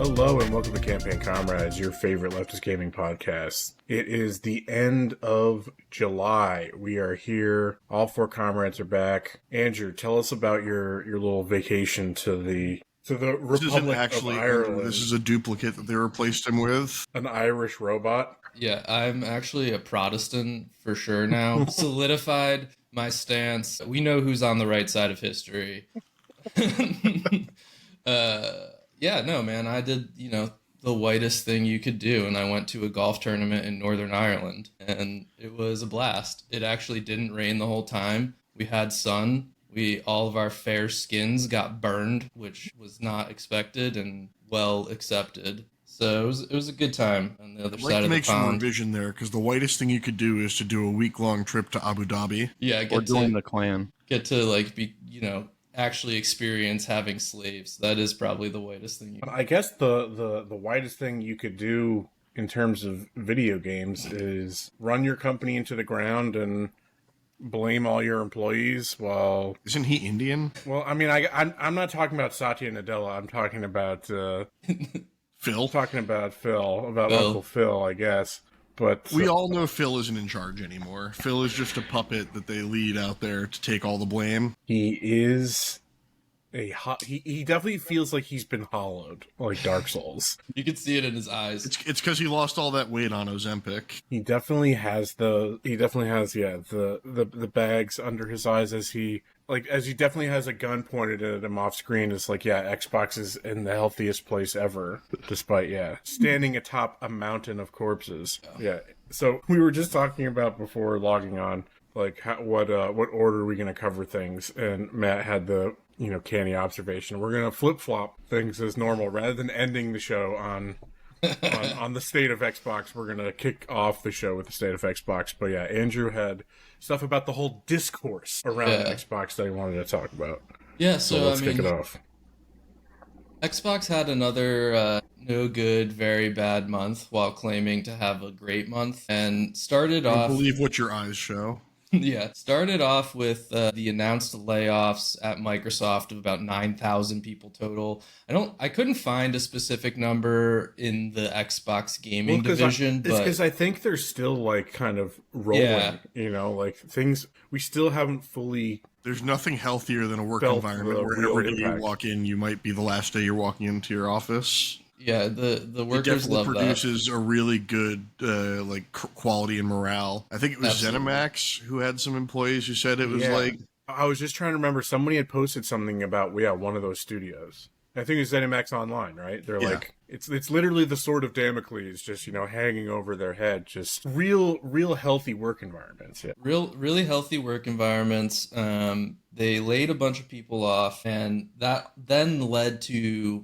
Hello and welcome to Campaign Comrades, your favorite leftist gaming podcast. It is the end of July. We are here. All four comrades are back. Andrew, tell us about your little vacation to the Republic of Ireland. This is a duplicate that they replaced him with. An Irish robot. Yeah, I'm actually a Protestant for sure now. Solidified my stance. We know who's on the right side of history. Yeah, no, man, I did, the whitest thing you could do, and I went to a golf tournament in Northern Ireland, and it was a blast. It actually didn't rain the whole time. We had sun. All of our fair skins got burned, which was not expected and well accepted. So it was a good time on the other side of the pond. I'd like to make some revision there, because the whitest thing you could do is to do a week-long trip to Abu Dhabi. Yeah, or join the clan. Get to, be, actually experience having slaves. That is probably the whitest thing. I guess the whitest thing you could do in terms of video games is run your company into the ground and blame all your employees while... Isn't he Indian? Well, I mean, I'm not talking about Satya Nadella. I'm talking about... Phil? I'm talking about Phil. About Uncle Phil, I guess. But we all know Phil isn't in charge anymore. Phil is just a puppet that they lead out there to take all the blame. He is he definitely feels like he's been hollowed, like Dark Souls. You can see it in his eyes. It's because he lost all that weight on Ozempic. He definitely has the bags under his eyes as he definitely has a gun pointed at him off screen. It's like, Xbox is in the healthiest place ever, despite, standing atop a mountain of corpses. Yeah. So we were just talking about before logging on, like, what order are we going to cover things? And Matt had the, canny observation. We're going to flip-flop things as normal rather than ending the show on the state of Xbox. We're going to kick off the show with the state of Xbox. But yeah, Andrew had stuff about the whole discourse around Xbox that he wanted to talk about. Yeah, so let's kick it off. Xbox had another no good, very bad month while claiming to have a great month, and started off... I believe what your eyes show. Yeah, started off with the announced layoffs at Microsoft of about 9,000 people total. I couldn't find a specific number in the Xbox gaming division, but it's because I think they're still kind of rolling. Things we still haven't fully. There's nothing healthier than a work environment where every day you walk in, you might be the last day you're walking into your office. Yeah, the workers love that. It produces a really good quality and morale. I think it was ZeniMax who had some employees who said it was I was just trying to remember. Somebody had posted something about one of those studios. I think it was ZeniMax Online, right? They're it's literally the sword of Damocles just hanging over their head. Just real healthy work environments. Yeah. Really healthy work environments. They laid a bunch of people off, and that then led to,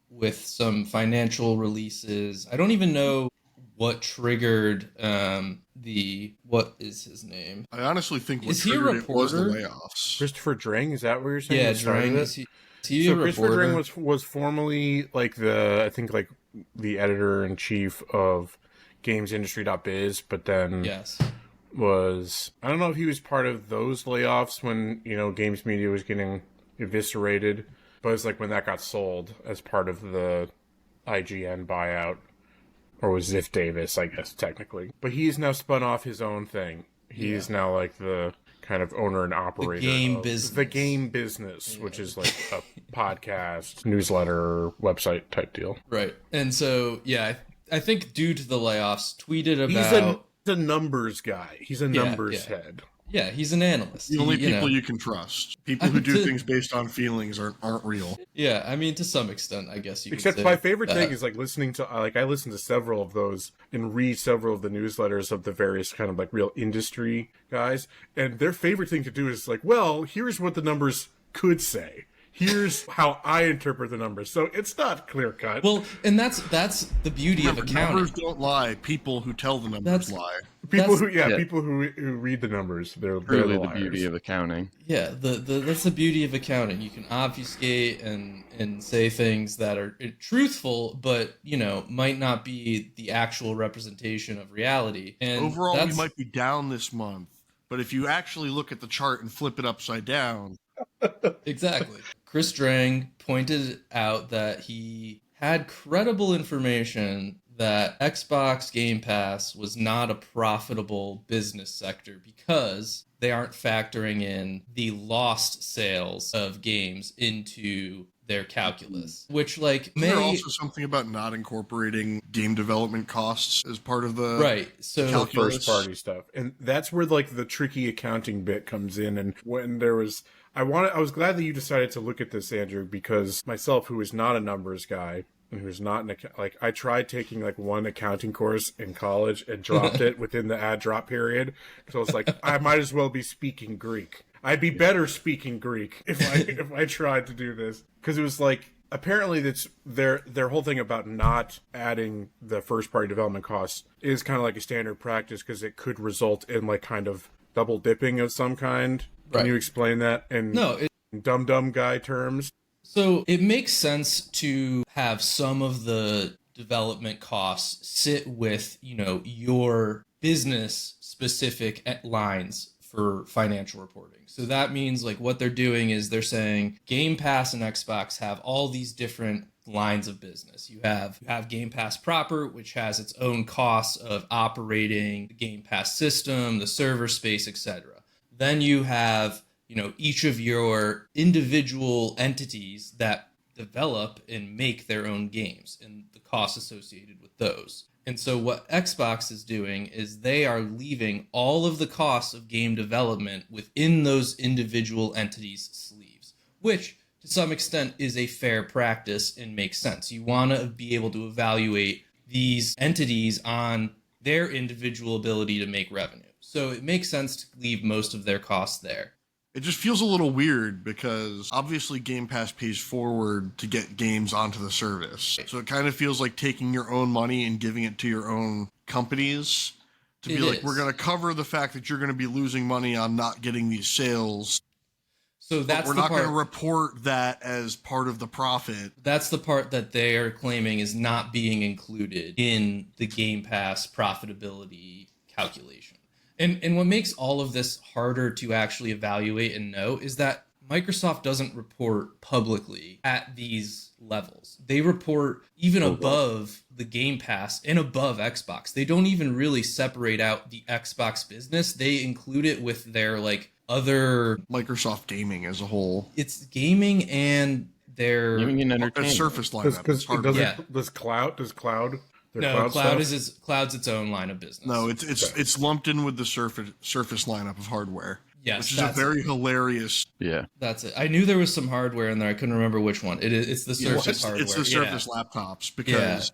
with some financial releases. I don't even know what triggered what is his name? I honestly think what triggered it was the layoffs. Christopher Dring, is that what you're saying? Yeah, Dring. Is he Christopher Dring was formerly the editor-in-chief of gamesindustry.biz, but then was, I don't know if he was part of those layoffs when, games media was getting eviscerated. But it's when that got sold as part of the IGN buyout, or was Ziff Davis, I guess, technically. But he's now spun off his own thing. He's now the kind of owner and operator the game business, which is a podcast, newsletter, website type deal. Right. And so, I think due to the layoffs, tweeted about... He's a numbers guy. He's a numbers head. Yeah, he's an analyst. The only people you can trust. People who do things based on feelings aren't real. Yeah, I mean, to some extent, I guess you could Except my favorite thing is listening to, I listen to several of those and read several of the newsletters of the various kind of real industry guys. And their favorite thing to do is here's what the numbers could say. Here's how I interpret the numbers. So it's not clear cut. Well, and that's the beauty of accounting. Numbers don't lie. People who tell the numbers lie. People who read the numbers, they're really the the beauty of accounting. Yeah, that's the beauty of accounting. You can obfuscate and say things that are truthful, but might not be the actual representation of reality. And overall, we might be down this month, but if you actually look at the chart and flip it upside down, exactly. Chris Drang pointed out that he had credible information that Xbox Game Pass was not a profitable business sector because they aren't factoring in the lost sales of games into their calculus, which like Isn't there also something about not incorporating game development costs as part of the calculus? First party stuff, and that's where like the tricky accounting bit comes in. And when there was, I was glad that you decided to look at this, Andrew, because myself, who is not a numbers guy and who's not like, I tried taking like one accounting course in college and dropped it within the ad drop period, so I was like, I might as well be speaking Greek. I'd be better speaking Greek if I tried to do this, because it was like, apparently that's their whole thing about not adding the first party development costs is kind of like a standard practice, because it could result in like kind of double dipping of some kind. Can you explain that in dumb guy terms? So it makes sense to have some of the development costs sit with, your business specific lines for financial reporting. So that means like what they're doing is they're saying Game Pass and Xbox have all these different lines of business. You have Game Pass proper, which has its own costs of operating the Game Pass system, the server space, etc. Then you have, each of your individual entities that develop and make their own games and the costs associated with those. And so what Xbox is doing is they are leaving all of the costs of game development within those individual entities' sleeves, which to some extent is a fair practice and makes sense. You want to be able to evaluate these entities on their individual ability to make revenue. So it makes sense to leave most of their costs there. It just feels a little weird because obviously Game Pass pays forward to get games onto the service. So it kind of feels like taking your own money and giving it to your own companies to be like, we're going to cover the fact that you're going to be losing money on not getting these sales. So that's we're not going to report that as part of the profit. That's the part that they are claiming is not being included in the Game Pass profitability calculation. And what makes all of this harder to actually evaluate and know is that Microsoft doesn't report publicly at these levels. They report even above the Game Pass and above Xbox. They don't even really separate out the Xbox business. They include it with their like other Microsoft gaming as a whole. It's gaming and their gaming and entertainment. Surface lineup. Does cloud? No, Cloud's its own line of business. No, it's lumped in with the Surface lineup of hardware. Yes, which is a very hilarious. Yeah, that's it. I knew there was some hardware in there. I couldn't remember which one. It's the Surface hardware. It's the Surface laptops because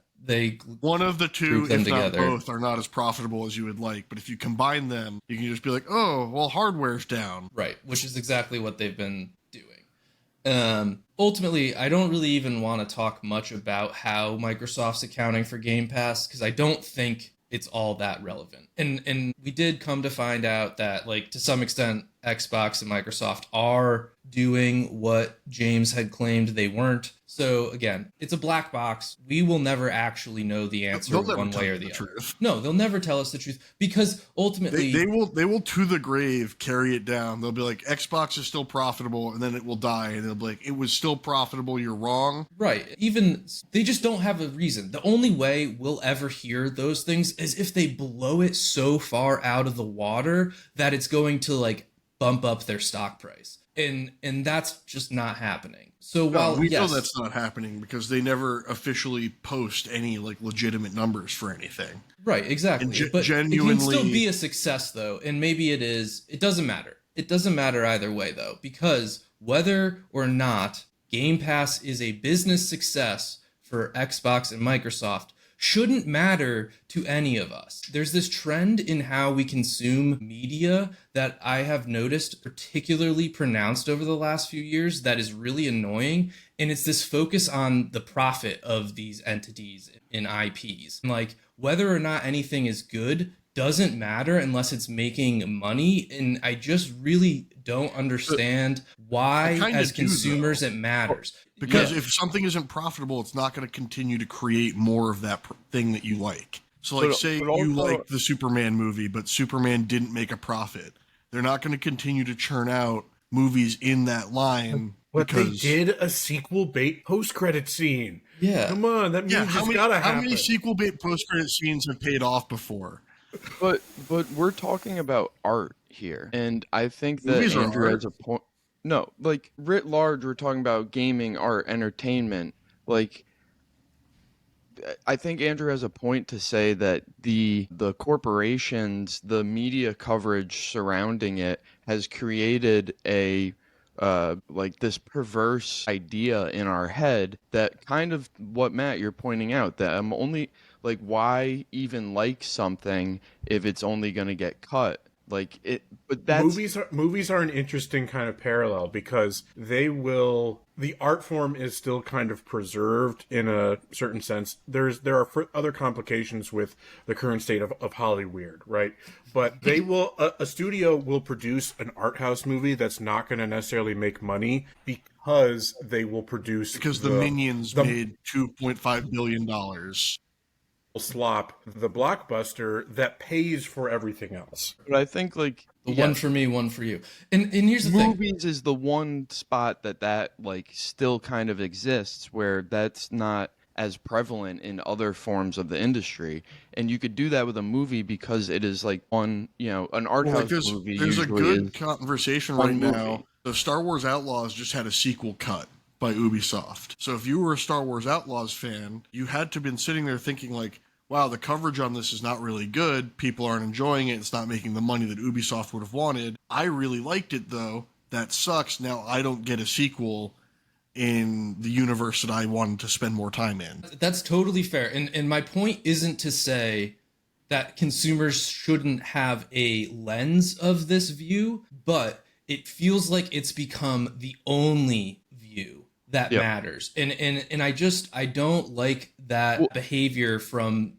one of the two, if not both, are not as profitable as you would like. But if you combine them, you can just be like, oh, well, hardware's down. Right, which is exactly what they've been doing. Ultimately, I don't really even want to talk much about how Microsoft's accounting for Game Pass because I don't think it's all that relevant. And we did come to find out that, like, to some extent, Xbox and Microsoft are doing what James had claimed they weren't. So again, it's a black box. We will never actually know the answer one way or the other. No, they'll never tell us the truth because ultimately they will to the grave carry it down. They'll be like, Xbox is still profitable, and then it will die, and they'll be like, it was still profitable, you're wrong. Right. Even they just don't have a reason. The only way we'll ever hear those things is if they blow it so far out of the water that it's going to like bump up their stock price. And that's just not happening. So while we know that's not happening because they never officially post any like legitimate numbers for anything. Right, exactly. But genuinely, it can still be a success though, and maybe it is. It doesn't matter. It doesn't matter either way though, because whether or not Game Pass is a business success for Xbox and Microsoft shouldn't matter to any of us. There's this trend in how we consume media that I have noticed particularly pronounced over the last few years that is really annoying. And it's this focus on the profit of these entities in IPs. Like whether or not anything is good doesn't matter unless it's making money. And I just really don't understand why as consumers it matters. Because if something isn't profitable, it's not going to continue to create more of that thing that you like. So like say you like the Superman movie, but Superman didn't make a profit. They're not going to continue to churn out movies in that line But they did a sequel bait post-credit scene. Yeah. Come on, that means it's gotta happen. How many sequel bait post-credit scenes have paid off before? But we're talking about art here, and I think that Movies Andrew are has a point. No, like writ large, we're talking about gaming, art, entertainment. Like, I think Andrew has a point to say that the corporations, the media coverage surrounding it, has created a like this perverse idea in our head that kind of what Matt you're pointing out, that I'm only like, why even like something if it's only going to get cut? Like it, but that's movies are an interesting kind of parallel because the art form is still kind of preserved in a certain sense. There are other complications with the current state of Hollywood, right? But they will a studio will produce an art house movie that's not going to necessarily make money because they will produce the Minions made $2.5 billion. Slop the blockbuster that pays for everything else. But I think like one for me, one for you. And here's the thing. Movies is the one spot that like still kind of exists where that's not as prevalent in other forms of the industry. And you could do that with a movie because it is like an art house movie. There's a good conversation right now. The Star Wars Outlaws just had a sequel cut by Ubisoft. So if you were a Star Wars Outlaws fan, you had to have been sitting there thinking like, wow, the coverage on this is not really good. People aren't enjoying it. It's not making the money that Ubisoft would have wanted. I really liked it though. That sucks. Now I don't get a sequel in the universe that I wanted to spend more time in. That's totally fair. And my point isn't to say that consumers shouldn't have a lens of this view, but it feels like it's become the only view that matters. And I don't like that behavior from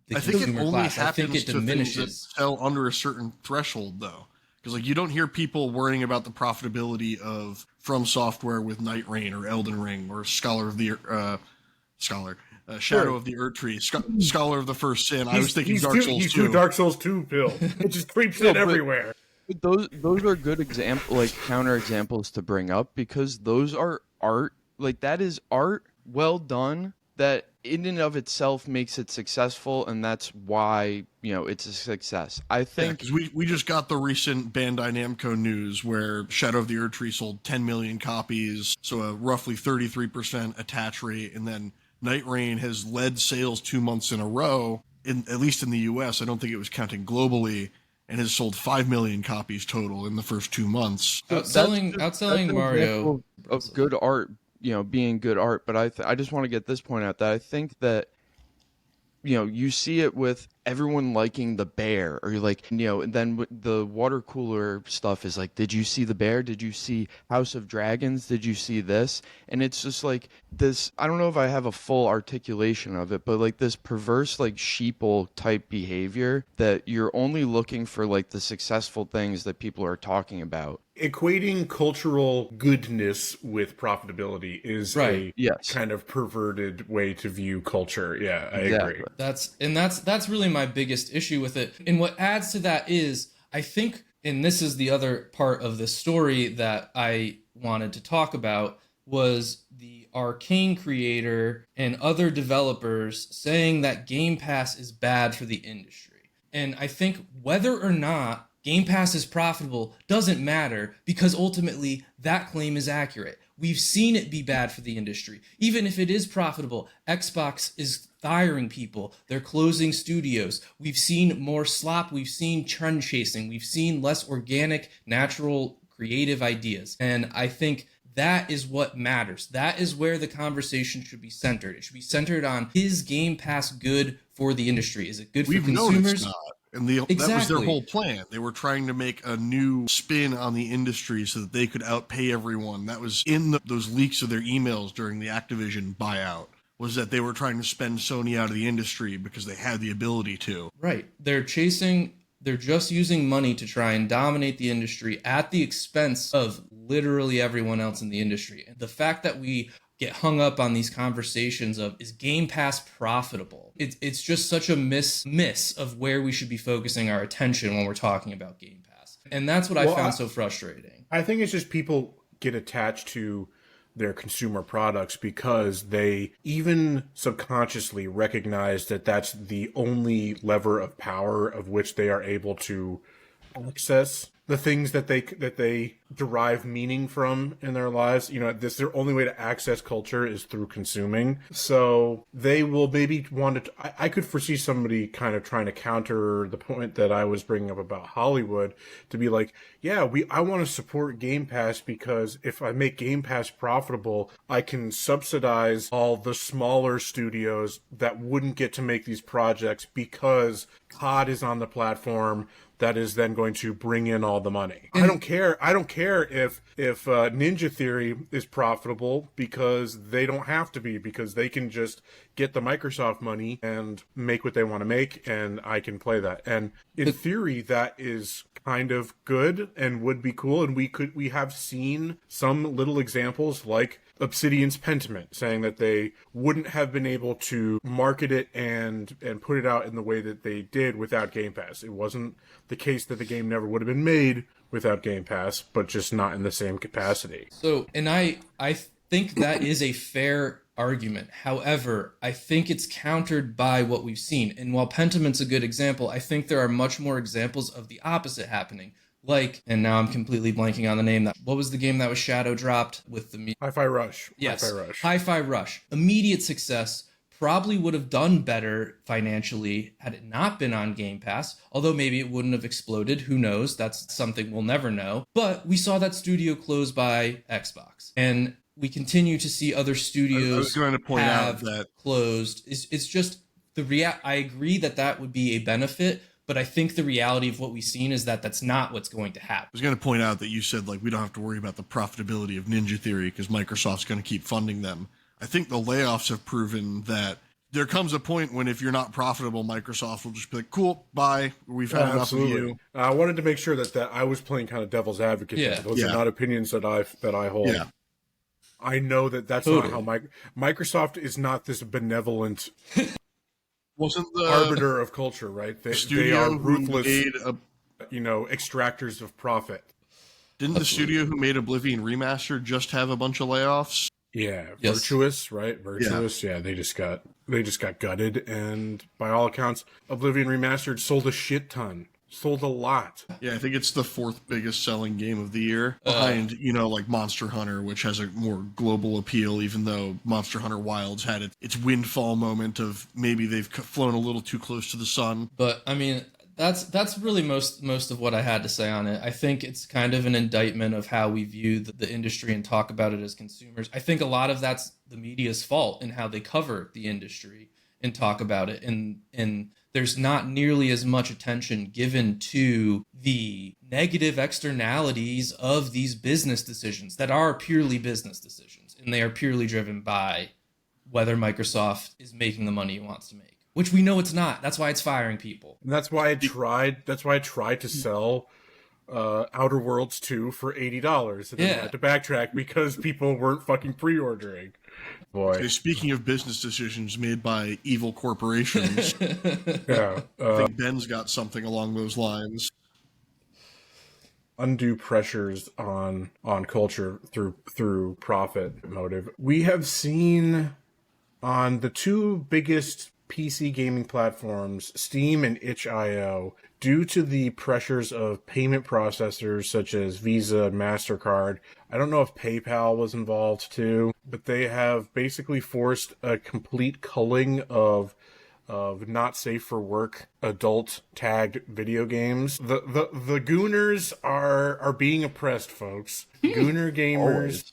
the consumer class. I think it diminishes. To sell under a certain threshold though. Because like you don't hear people worrying about the profitability of From Software with Night Rain or Elden Ring or Shadow of the Erd Tree, Scholar of the First Sin. I was thinking Dark Souls 2. He's doing Dark Souls 2, Bill. It just creeps in everywhere. But those are good counter examples to bring up because those are art. Like that is art well done that in and of itself makes it successful, and that's why it's a success. I think we just got the recent Bandai Namco news where Shadow of the Erd Tree sold 10 million copies, so a roughly 33% attach rate, and then Night Rain has led sales 2 months in a row, at least in the US. I don't think it was counting globally, and has sold 5 million copies total in the first 2 months. Outselling Mario of good art. Being good art, but I just want to get this point out that I think that you see it with everyone liking the bear, or you're like, and then the water cooler stuff is like, did you see the bear? Did you see House of Dragons? Did you see this? And it's just like this, I don't know if I have a full articulation of it, but like this perverse, like sheeple type behavior that you're only looking for like the successful things that people are talking about. Equating cultural goodness with profitability is a kind of perverted way to view culture. Yeah, I agree. That's really my biggest issue with it. And what adds to that is, I think, and this is the other part of the story that I wanted to talk about, was the Arcane creator and other developers saying that Game Pass is bad for the industry. And I think whether or not Game Pass is profitable doesn't matter, because ultimately that claim is accurate. We've seen it be bad for the industry. Even if it is profitable, Xbox is firing people. They're closing studios. We've seen more slop. We've seen trend chasing. We've seen less organic, natural, creative ideas. And I think that is what matters. That is where the conversation should be centered. It should be centered on, is Game Pass good for the industry? Is it good for consumers? And that was their whole plan. They were trying to make a new spin on the industry so that they could outpay everyone. That was in those leaks of their emails during the Activision buyout, was that they were trying to spend Sony out of the industry because they had the ability to. Right. They're just using money to try and dominate the industry at the expense of literally everyone else in the industry. And the fact that we get hung up on these conversations of, is Game Pass profitable? It's just such a miss of where we should be focusing our attention when we're talking about Game Pass. And that's what I found so frustrating. I think it's just people get attached to their consumer products because they even subconsciously recognize that that's the only lever of power of which they are able to access the things that they derive meaning from in their lives. You know, this their only way to access culture is through consuming. So they will maybe want to. I could foresee somebody kind of trying to counter the point that I was bringing up about Hollywood to be like, yeah, I want to support Game Pass because if I make Game Pass profitable, I can subsidize all the smaller studios that wouldn't get to make these projects because COD is on the platform that is then going to bring in all the money. I don't care if Ninja Theory is profitable because they don't have to be, because they can just get the Microsoft money and make what they want to make, and I can play that. And in theory, that is kind of good and would be cool. And we have seen some little examples like Obsidian's Pentiment saying that they wouldn't have been able to market it and put it out in the way that they did without Game Pass. It wasn't the case that the game never would have been made without Game Pass, but just not in the same capacity. So, and I think that is a fair argument. However, I think it's countered by what we've seen. And while Pentiment's a good example, I think there are much more examples of the opposite happening. Like, and now I'm completely blanking on the name. What was the game that was shadow dropped with the... Hi-Fi Rush. Yes, Hi-Fi Rush. Hi-Fi Rush. Immediate success. Probably would have done better financially had it not been on Game Pass, although maybe it wouldn't have exploded. Who knows? That's something we'll never know. But we saw that studio close by Xbox. And we continue to see other studios I was going to point out that closed. It's just I agree that would be a benefit, but I think the reality of what we've seen is that that's not what's going to happen. I was going to point out that you said, like, we don't have to worry about the profitability of Ninja Theory because Microsoft's going to keep funding them. I think the layoffs have proven that there comes a point when if you're not profitable, Microsoft will just be like, cool, bye, we've had enough of you. I wanted to make sure that I was playing kind of devil's advocate. Yeah. Those are not opinions that I hold. Yeah. I know that that's not how Microsoft is not this benevolent Wasn't the arbiter of culture, right? They are ruthless, extractors of profit. Didn't the studio who made Oblivion Remastered just have a bunch of layoffs? Yeah, yes. Virtuous, right? Virtuous, yeah. They just got gutted, and by all accounts, Oblivion Remastered sold a shit ton. Sold a lot. Yeah, I think it's the 4th biggest selling game of the year, behind, like Monster Hunter, which has a more global appeal, even though Monster Hunter Wilds had its windfall moment of maybe they've flown a little too close to the sun. But, I mean, that's really most of what I had to say on it. I think it's kind of an indictment of how we view the industry and talk about it as consumers. I think a lot of that's the media's fault in how they cover the industry and talk about it. And there's not nearly as much attention given to the negative externalities of these business decisions that are purely business decisions. And they are purely driven by whether Microsoft is making the money it wants to make, which we know it's not. That's why it's firing people. And that's why I tried to sell Outer Worlds 2 for $80. And then I had to backtrack because people weren't fucking pre-ordering. Boy. Okay, speaking of business decisions made by evil corporations, Yeah. I think Ben's got something along those lines. Undue pressures on culture through profit motive. We have seen on the 2 biggest PC gaming platforms, Steam and itch.io, due to the pressures of payment processors such as Visa and MasterCard. I don't know if PayPal was involved too, but they have basically forced a complete culling of not safe for work adult tagged video games. The Gooners are being oppressed, folks. Gooner gamers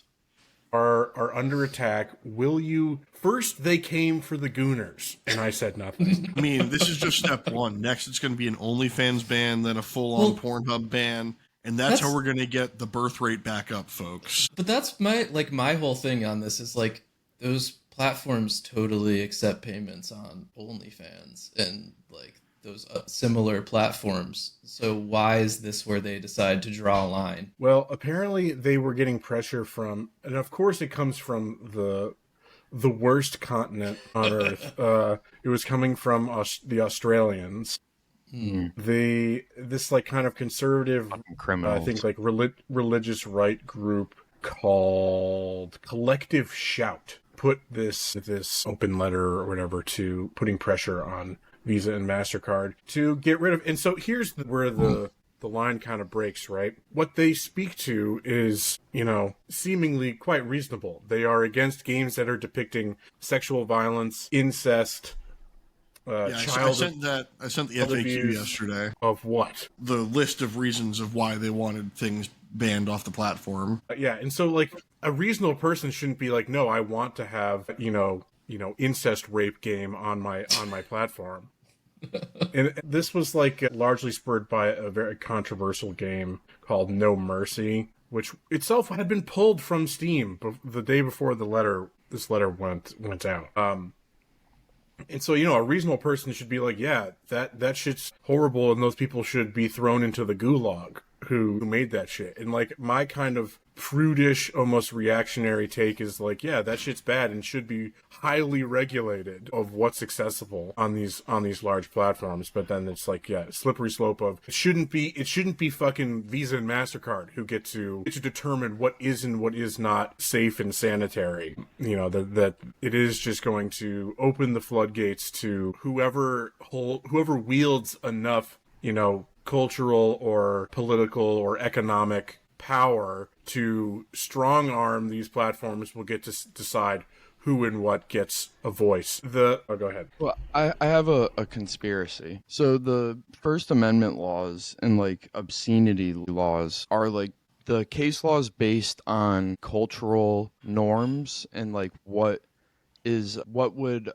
are under attack. Will you... First, they came for the Gooners, and I said nothing. I mean, this is just step one. Next, it's going to be an OnlyFans ban, then a full-on Pornhub ban, and that's how we're going to get the birth rate back up, folks. But that's my whole thing on this is, like, those platforms totally accept payments on OnlyFans and, like, those similar platforms. So why is this where they decide to draw a line? Well, apparently they were getting pressure from, and of course it comes from the worst continent on Earth. It was coming from the Australians. This like kind of conservative, criminals. I think like religious right group called called Collective Shout put this open letter or whatever to putting pressure on Visa and MasterCard to get rid of. And so here's where the line kind of breaks, right? What they speak to is, seemingly quite reasonable. They are against games that are depicting sexual violence, incest, I sent the FAQ yesterday. Of what? The list of reasons of why they wanted things banned off the platform. And so like a reasonable person shouldn't be like, no, I want to have incest rape game on my platform. And this was like largely spurred by a very controversial game called No Mercy, which itself had been pulled from Steam the day before this letter went out. And so, a reasonable person should be like, yeah, that shit's horrible, and those people should be thrown into the gulag who made that shit. And like my kind of prudish, almost reactionary take is like, yeah, that shit's bad and should be highly regulated of what's accessible on these large platforms. But then it's like, yeah, slippery slope of it shouldn't be fucking Visa and MasterCard who get to determine what is and what is not safe and sanitary. That it is just going to open the floodgates to whoever wields enough, cultural or political or economic power to strong arm these platforms will get to decide who and what gets a voice. Go ahead. Well, I have a conspiracy. So the First Amendment laws and like obscenity laws are like the case laws based on cultural norms and like what would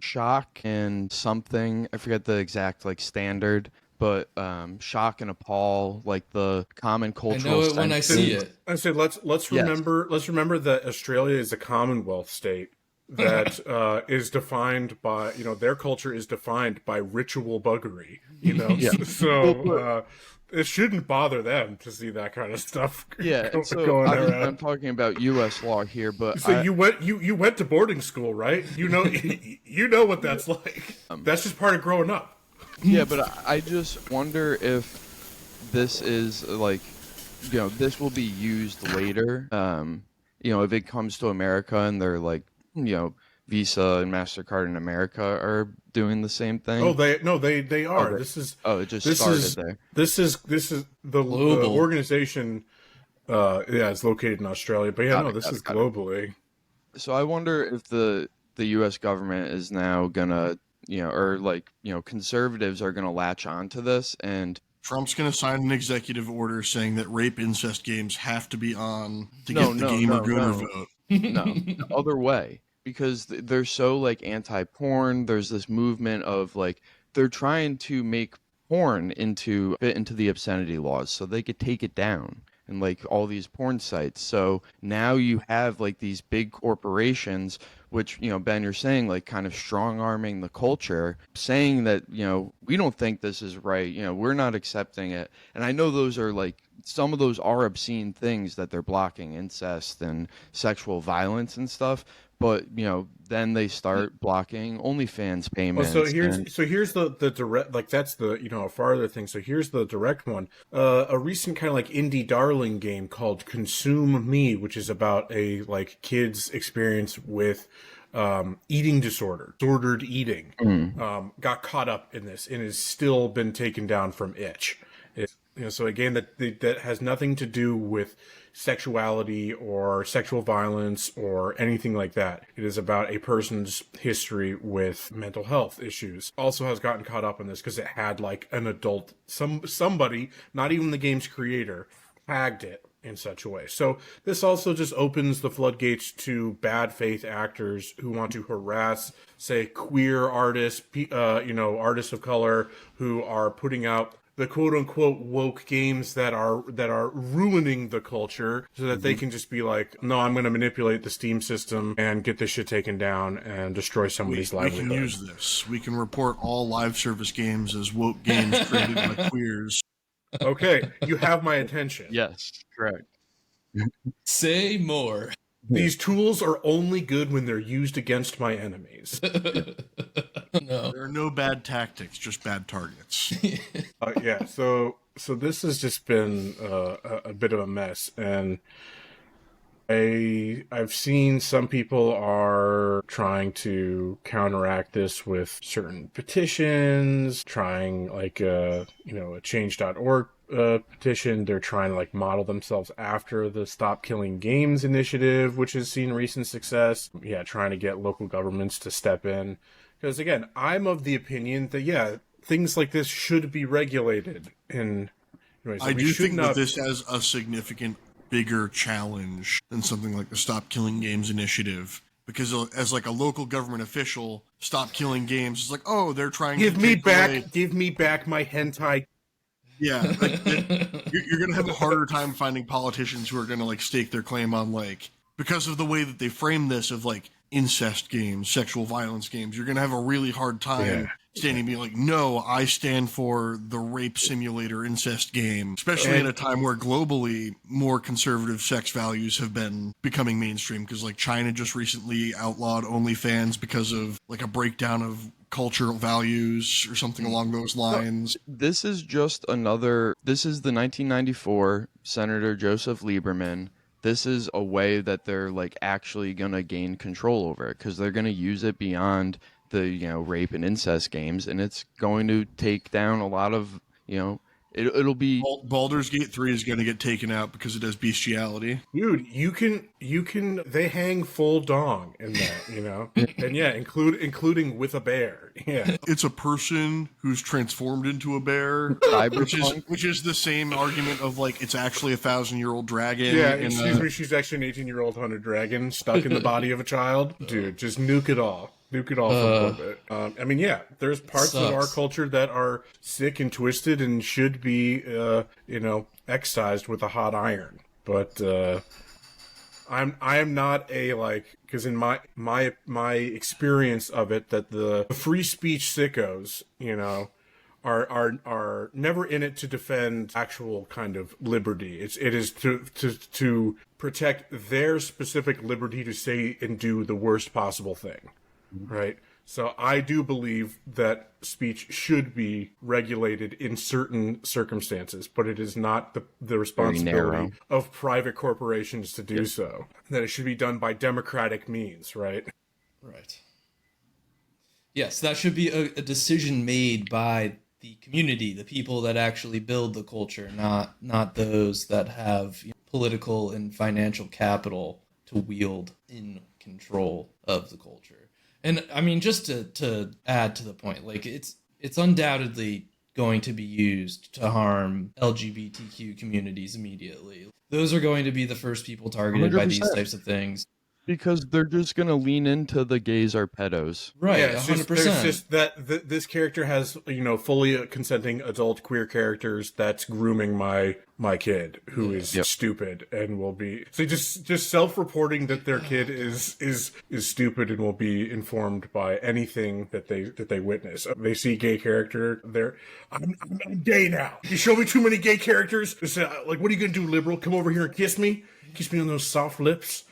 shock and something, I forget the exact like standard, but shock and appall, like the common cultural. I know it when I see it. I said let's remember that Australia is a Commonwealth state that is defined by their culture is defined by ritual buggery. So it shouldn't bother them to see that kind of stuff. So I'm talking about U.S. law here, but so you went to boarding school, right? You know what that's like. That's just part of growing up. Yeah, but I just wonder if this is like, this will be used later. If it comes to America and they're like, Visa and MasterCard in America are doing the same thing. Oh, they are. It just started there. This is the organization. It's located in Australia, but this is globally. So I wonder if the U.S. government is now gonna. Conservatives are going to latch onto this, and Trump's going to sign an executive order saying that rape incest games have to be on to get the gamer gooner vote. No, the other way, because they're so like anti-porn. There's this movement of like they're trying to make porn fit into the obscenity laws so they could take it down. And like all these porn sites. So now you have like these big corporations, which, Ben, you're saying like kind of strong arming the culture, saying that, we don't think this is right. We're not accepting it. And I know those are like, some of those are obscene things that they're blocking, incest and sexual violence and stuff. But, then they start blocking OnlyFans payments. Well, here's the direct, like that's the, a farther thing. So here's the direct one. A recent kind of like indie darling game called Consume Me, which is about a like kids experience with eating disordered eating, got caught up in this and has still been taken down from itch. So again, that has nothing to do with sexuality or sexual violence or anything like that. It is about a person's history with mental health issues. Also has gotten caught up in this because it had like an adult, somebody, not even the game's creator, tagged it in such a way. So this also just opens the floodgates to bad faith actors who want to harass, say, queer artists, artists of color who are putting out the quote-unquote woke games that are ruining the culture so that they can just be like, no, I'm going to manipulate the Steam system and get this shit taken down and destroy somebody's livelihood. We can use this. We can report all live service games as woke games created by queers. Okay, you have my attention. Yes, correct. Say more. These tools are only good when they're used against my enemies. No. There are no bad tactics, just bad targets. So this has just been a bit of a mess, and I've seen some people are trying to counteract this with certain petitions, trying like a change.org petition. They're trying to like model themselves after the Stop Killing Games initiative, which has seen recent success. Yeah, trying to get local governments to step in. Because again, I'm of the opinion that things like this should be regulated. And anyways, I do think that this has a significant bigger challenge than something like the Stop Killing Games initiative. Because as like a local government official, Stop Killing Games is like, oh, they're trying to give me back my hentai. Yeah, like, you're going to have a harder time finding politicians who are going to like stake their claim on like, because of the way that they frame this of like incest games, sexual violence games, you're going to have a really hard time standing and being like, no, I stand for the rape simulator incest game, especially at a time where globally more conservative sex values have been becoming mainstream, because like China just recently outlawed OnlyFans because of like a breakdown of cultural values or something along those lines. This is the 1994 Senator Joseph Lieberman. This is a way that they're like actually going to gain control over it, because they're going to use it beyond the rape and incest games, and it's going to take down a lot of it'll be Baldur's Gate 3 is going to get taken out because it has bestiality. Dude, you can they hang full dong in that, and including with a bear. Yeah. It's a person who's transformed into a bear, which is the same argument of like it's actually a 1,000-year-old dragon. Yeah, excuse me, she's actually an 18-year-old hunter dragon stuck in the body of a child. Dude, just nuke it all. Nuke it all from orbit. There's parts of our culture that are sick and twisted and should be, excised with a hot iron. But I am not because in my experience of it, that the free speech sickos, are never in it to defend actual kind of liberty. It is to protect their specific liberty to say and do the worst possible thing. Right. So I do believe that speech should be regulated in certain circumstances, but it is not the responsibility of private corporations to do so. That it should be done by democratic means, right? Right. Yes, that should be a decision made by the community, the people that actually build the culture, not those that have political and financial capital to wield in control of the culture. And I mean, just to add to the point, like it's undoubtedly going to be used to harm LGBTQ communities immediately. Those are going to be the first people targeted 100%. By these types of things. Because they're just going to lean into the gays are pedos. Right, yeah, 100%. There's just that this character has, fully consenting adult queer characters that's grooming my kid, who is stupid and will be... So just self-reporting that their kid is stupid and will be informed by anything that they witness. They see gay character, I'm gay now. You show me too many gay characters, like, what are you going to do, liberal? Come over here and kiss me? Kiss me on those soft lips?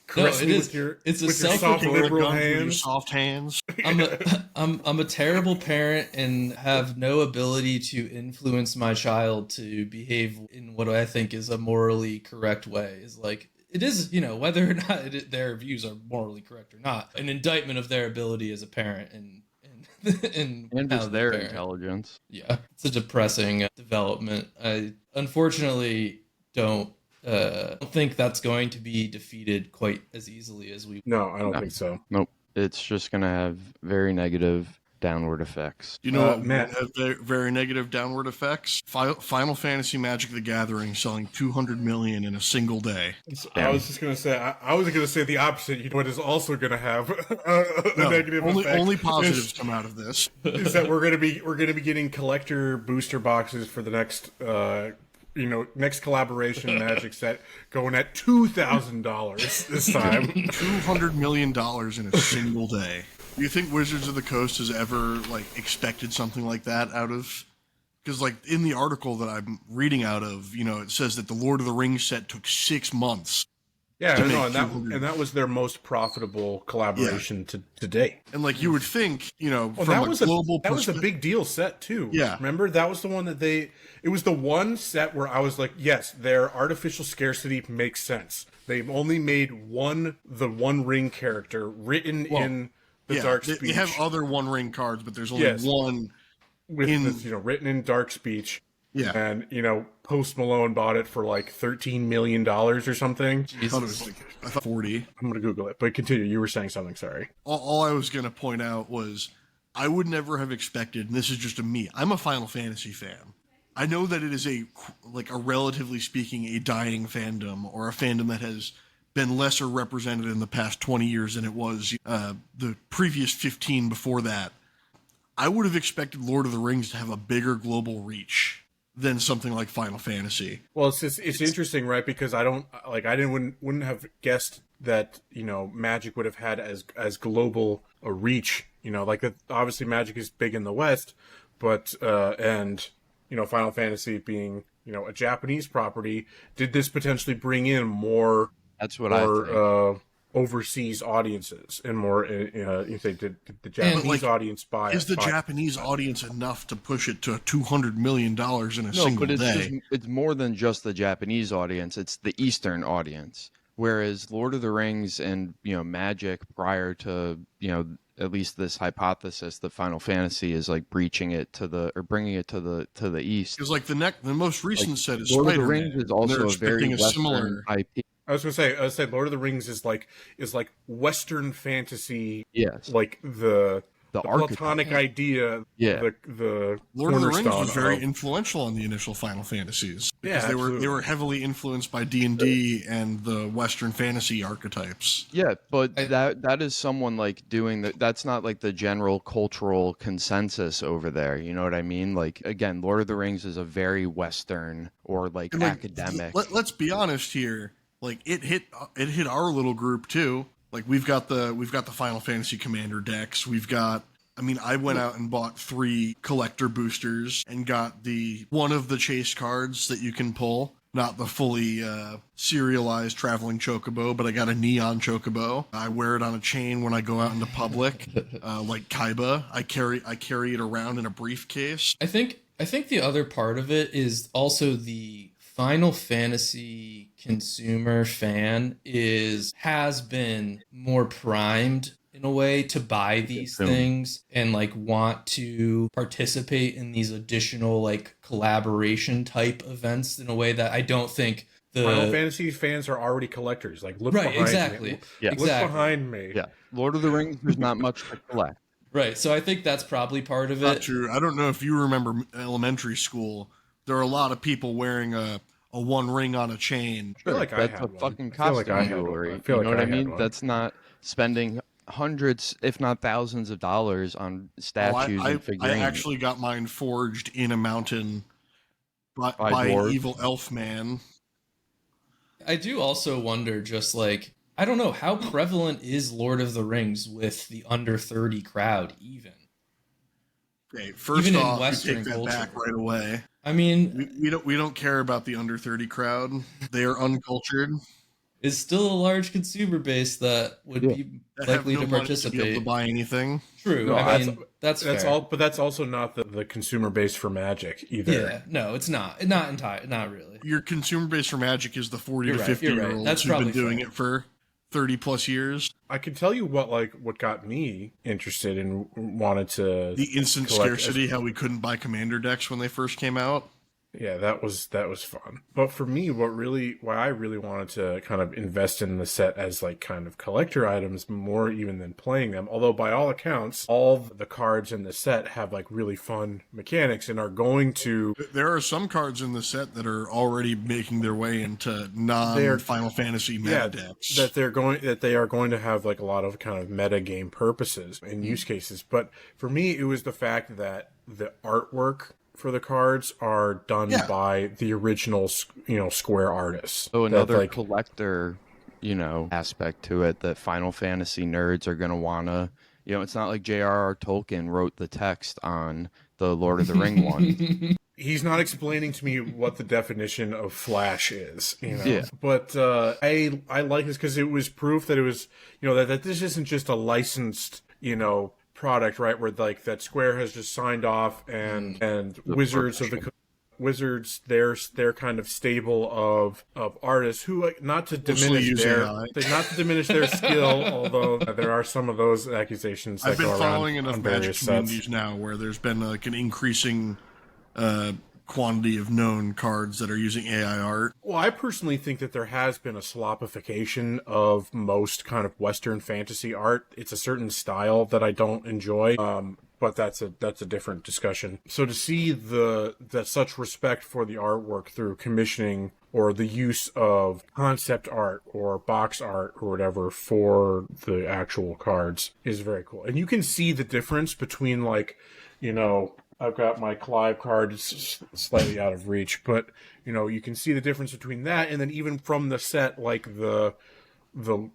Caress me with your soft liberal hands. Soft hands. I'm a terrible parent and have no ability to influence my child to behave in what I think is a morally correct way. Is like it is, whether or not their views are morally correct or not, an indictment of their ability as a parent and just their intelligence. Yeah, it's a depressing development. I unfortunately don't think that's going to be defeated quite as easily as we... No, I don't think so. Nope. It's just going to have very negative downward effects. Matt, have very negative downward effects? Final Fantasy Magic the Gathering selling 200 million in a single day. I was just going to say, I was going to say the opposite. What is also going to have a negative effect. Only positives come out of this. Is that we're going to be getting collector booster boxes for the next... next collaboration Magic set going at $2,000 this time. $200 million in a single day. Do you think Wizards of the Coast has ever expected something like that out of? Because in the article that I'm reading out of, it says that the Lord of the Rings set took 6 months Yeah, no, and that was their most profitable collaboration to date. And like you would think, from that was a big deal set too. Yeah, remember that was the one that it was the one set where I was like, yes, their artificial scarcity makes sense. They've only made the One Ring character written in the Dark Speech. They have other One Ring cards, but there's only one written in Dark Speech. Yeah, and Post Malone bought it for like $13 million or something. I thought it was like 40. I'm gonna Google it, but continue. You were saying something. Sorry. All I was gonna point out was I would never have expected, and this is just me. I'm a Final Fantasy fan. I know that it is a relatively speaking, a dying fandom, or a fandom that has been lesser represented in the past 20 years than it was the previous 15 before that. I would have expected Lord of the Rings to have a bigger global reach than something like Final Fantasy. Well, it's interesting, right? Because wouldn't have guessed that Magic would have had as global a reach. Obviously Magic is big in the West, but Final Fantasy being a Japanese property, did this potentially bring in more? That's what I think. Overseas audiences and more, you say, did the Japanese audience buy it? Is the Japanese audience enough to push it to $200 million in a single day? It's more than just the Japanese audience. It's the Eastern audience. Whereas Lord of the Rings and Magic, prior to at least this hypothesis that Final Fantasy is like bringing it to the East. Because like the most recent set is Lord Spider-Man. of the Rings is also a very Western similar IP. I was gonna say Lord of the Rings is like Western fantasy. Yes. Like the archetype. platonic idea. Yeah. The Lord of the Rings was very influential on the initial Final Fantasies because they were heavily influenced by D&D and the Western fantasy archetypes. Yeah, but that is someone like doing that. That's not like the general cultural consensus over there. You know what I mean? Like, again, Lord of the Rings is a very Western or like academic. Let's be honest here. Like it hit our little group too. Like we've got the Final Fantasy Commander decks. I went out and bought 3 collector boosters and got one of the chase cards that you can pull. Not the fully serialized traveling chocobo, but I got a neon chocobo. I wear it on a chain when I go out into public, like Kaiba. I carry it around in a briefcase. I think the other part of it is also the Final Fantasy consumer fan has been more primed in a way to buy these things and like want to participate in these additional like collaboration type events in a way that I don't think Final Fantasy fans are already collectors. Like look behind me. Yeah. Look behind me. Yeah. Lord of the Rings, there's not much to collect. Right. So I think that's probably part of it. Not true. I don't know if you remember elementary school. There are a lot of people wearing a One Ring on a chain. I feel like that's a fucking costume jewelry. You know what I mean? That's not spending hundreds, if not thousands of dollars on statues and figurines. I actually got mine forged in a mountain by an evil elf man. I do also wonder, just like, I don't know, how prevalent is Lord of the Rings with the under 30 crowd even? Okay, first even off, in Western we take that culture. back right away. I mean, we don't care about the under 30 crowd. They are uncultured. It's still a large consumer base that would be likely to participate. To be able to buy anything. True. No, I mean, that's fair. all. But that's also not the consumer base for Magic either. Yeah, no, it's not. Not really. Your consumer base for Magic is the 40 to 50 year olds That's who've been doing fair. it for 30 plus years. I can tell you what got me interested and wanted to the instant scarcity, how we couldn't buy commander decks when they first came out. Yeah, that was fun. But for me, why I really wanted to kind of invest in the set as like kind of collector items more even than playing them. Although by all accounts, all the cards in the set have like really fun mechanics and are going to. There are some cards in the set that are already making their way into non-Final Fantasy meta decks. That they are going to have like a lot of kind of meta game purposes and use cases. But for me, it was the fact that the artwork for the cards are done by the original, Square artists. So another collector, aspect to it that Final Fantasy nerds are going to want to, it's not like J.R.R. Tolkien wrote the text on the Lord of the Ring one. He's not explaining to me what the definition of Flash is, you know. Yeah. But I like this because it was proof that it was, you know, that this isn't just a licensed, you know, product, right? Where like that Square has just signed off and Wizards, their kind of stable of artists who, like, not to diminish their skill, although there are some of those accusations that I've been go following around enough on Magic various communities sets. now where there's been like an increasing quantity of known cards that are using AI art. Well, I personally think that there has been a slopification of most kind of Western fantasy art. It's a certain style that I don't enjoy, but that's a different discussion. So to see that such respect for the artwork through commissioning or the use of concept art or box art or whatever for the actual cards is very cool. And you can see the difference between, like, you know, I've got my Clive card, it's slightly out of reach, but, you know, you can see the difference between that and then even from the set, like the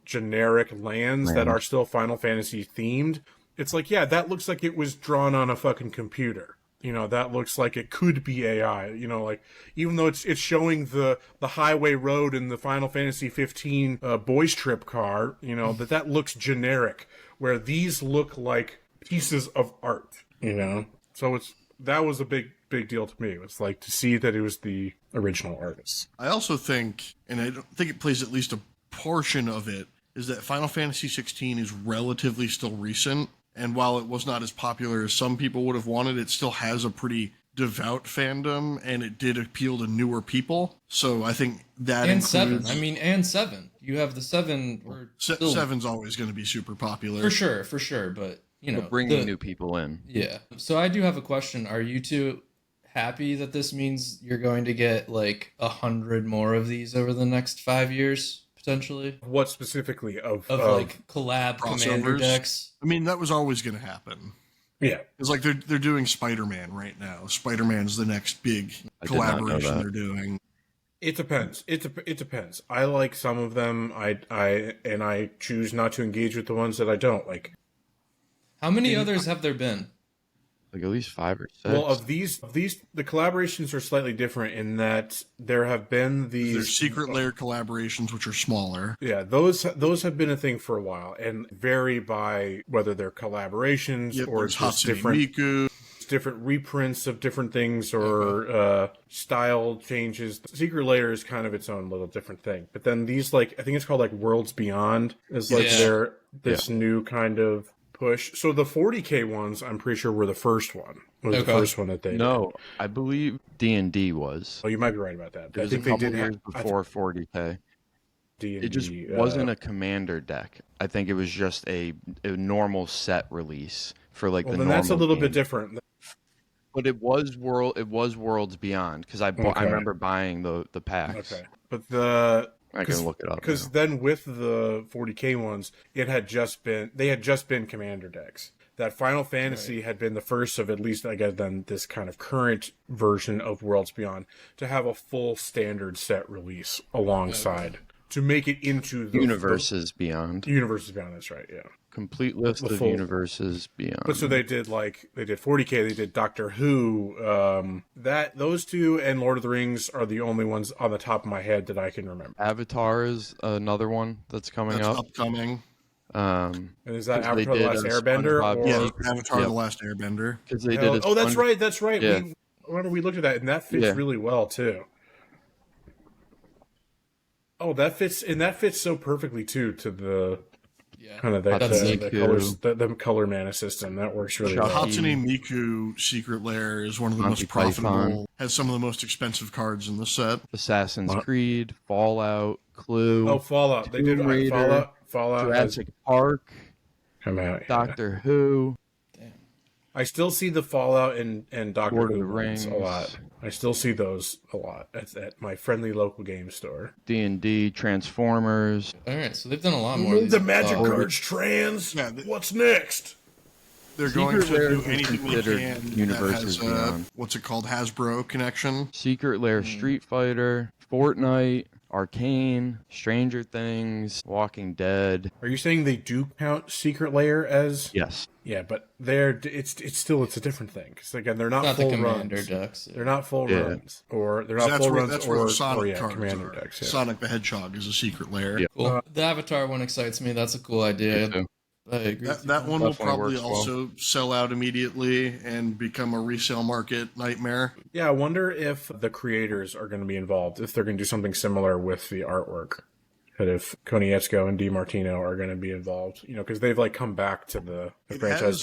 generic lands that are still Final Fantasy themed. It's like, yeah, that looks like it was drawn on a fucking computer. You know, that looks like it could be AI. You know, like, even though it's showing the highway road in the Final Fantasy 15 boys trip car, you know, that looks generic, where these look like pieces of art, you know? So that was a big deal to me. It was like to see that it was the original artist. I also think, and I don't think it plays at least a portion of it, is that Final Fantasy 16 is relatively still recent. And while it was not as popular as some people would have wanted, it still has a pretty devout fandom, and it did appeal to newer people. So I think that and includes... 7. I mean, and 7. You have the 7. Seven's always going to be super popular. For sure. But, you know, bringing new people in. Yeah. So I do have a question. Are you two happy that this means you're going to get like 100 more of these over the next 5 years? Potentially. What specifically of like collab commander decks? I mean, that was always going to happen. Yeah, it's like they're doing Spider-Man right now. Spider-Man's the next big collaboration they're doing. It depends. It depends. I like some of them. I choose not to engage with the ones that I don't like. How many others have there been? Like at least 5 or 6. Well, of these, the collaborations are slightly different in that there have been these... There's secret layer collaborations, which are smaller. Yeah, those have been a thing for a while and vary by whether they're collaborations or just different reprints of different things or style changes. Secret Layer is kind of its own little different thing. But then these, like, I think it's called like Worlds Beyond is like this new kind of push. So the 40K ones, I'm pretty sure were the first one. The first one that they did. I believe D&D was. Oh, you might be right about that. It was a couple years before 40K. D&D, it just wasn't a commander deck. I think it was just a normal set release for like the normal. That's a little bit different. But it was Worlds Beyond because I remember buying the packs. Okay, but I can look it up because then with the 40K ones, they had just been commander decks. That Final Fantasy had been the first of, at least I guess, then this kind of current version of Worlds Beyond to have a full standard set release alongside to make it into the Universes Beyond. Universes Beyond, that's right, yeah. Complete list of Universes Beyond. But so they did 40K, they did Doctor Who, those two and Lord of the Rings are the only ones on the top of my head that I can remember. Avatar is another one that's coming up. Upcoming. And is that Avatar The Last Airbender? Yeah, Avatar The Last Airbender. Because they did. That's right. Yeah. We looked at that, and that fits really well too. Oh, that fits so perfectly too to the kind of the color mana system. That works really well. Hatsune Miku Secret Lair is one of the most profitable. Has some of the most expensive cards in the set. Assassin's Creed, Fallout, Clue. Oh, Fallout. They did Fallout. Jurassic Park. Come out. Doctor Who. Damn. I still see the Fallout and Doctor Lord of Who the Rings a lot. I still see those a lot at my friendly local game store. D&D, Transformers. All right, so they've done a lot more. Of these the Magic cards trans. Yeah, what's next? They're going to do anything they can. Universes Beyond. What's it called? Hasbro connection. Secret Lair, Street Fighter, Fortnite. Arcane, Stranger Things, Walking Dead. Are you saying they do count Secret Lair as? Yes. Yeah, but it's a different thing because again they're not Not full the commander runs. decks. Yeah. They're not full runs, or they're not full runs, That's where the Sonic or yeah, cards commander are. decks. Yeah. Sonic the Hedgehog is a Secret Lair. Yeah. Cool. The Avatar one excites me. That's a cool idea. I agree. That one will Definitely probably works well. also sell out immediately and become a resale market nightmare. Yeah, I wonder if the creators are going to be involved, if they're going to do something similar with the artwork. That if Konietzko and DiMartino are going to be involved, because they've like come back to the franchise.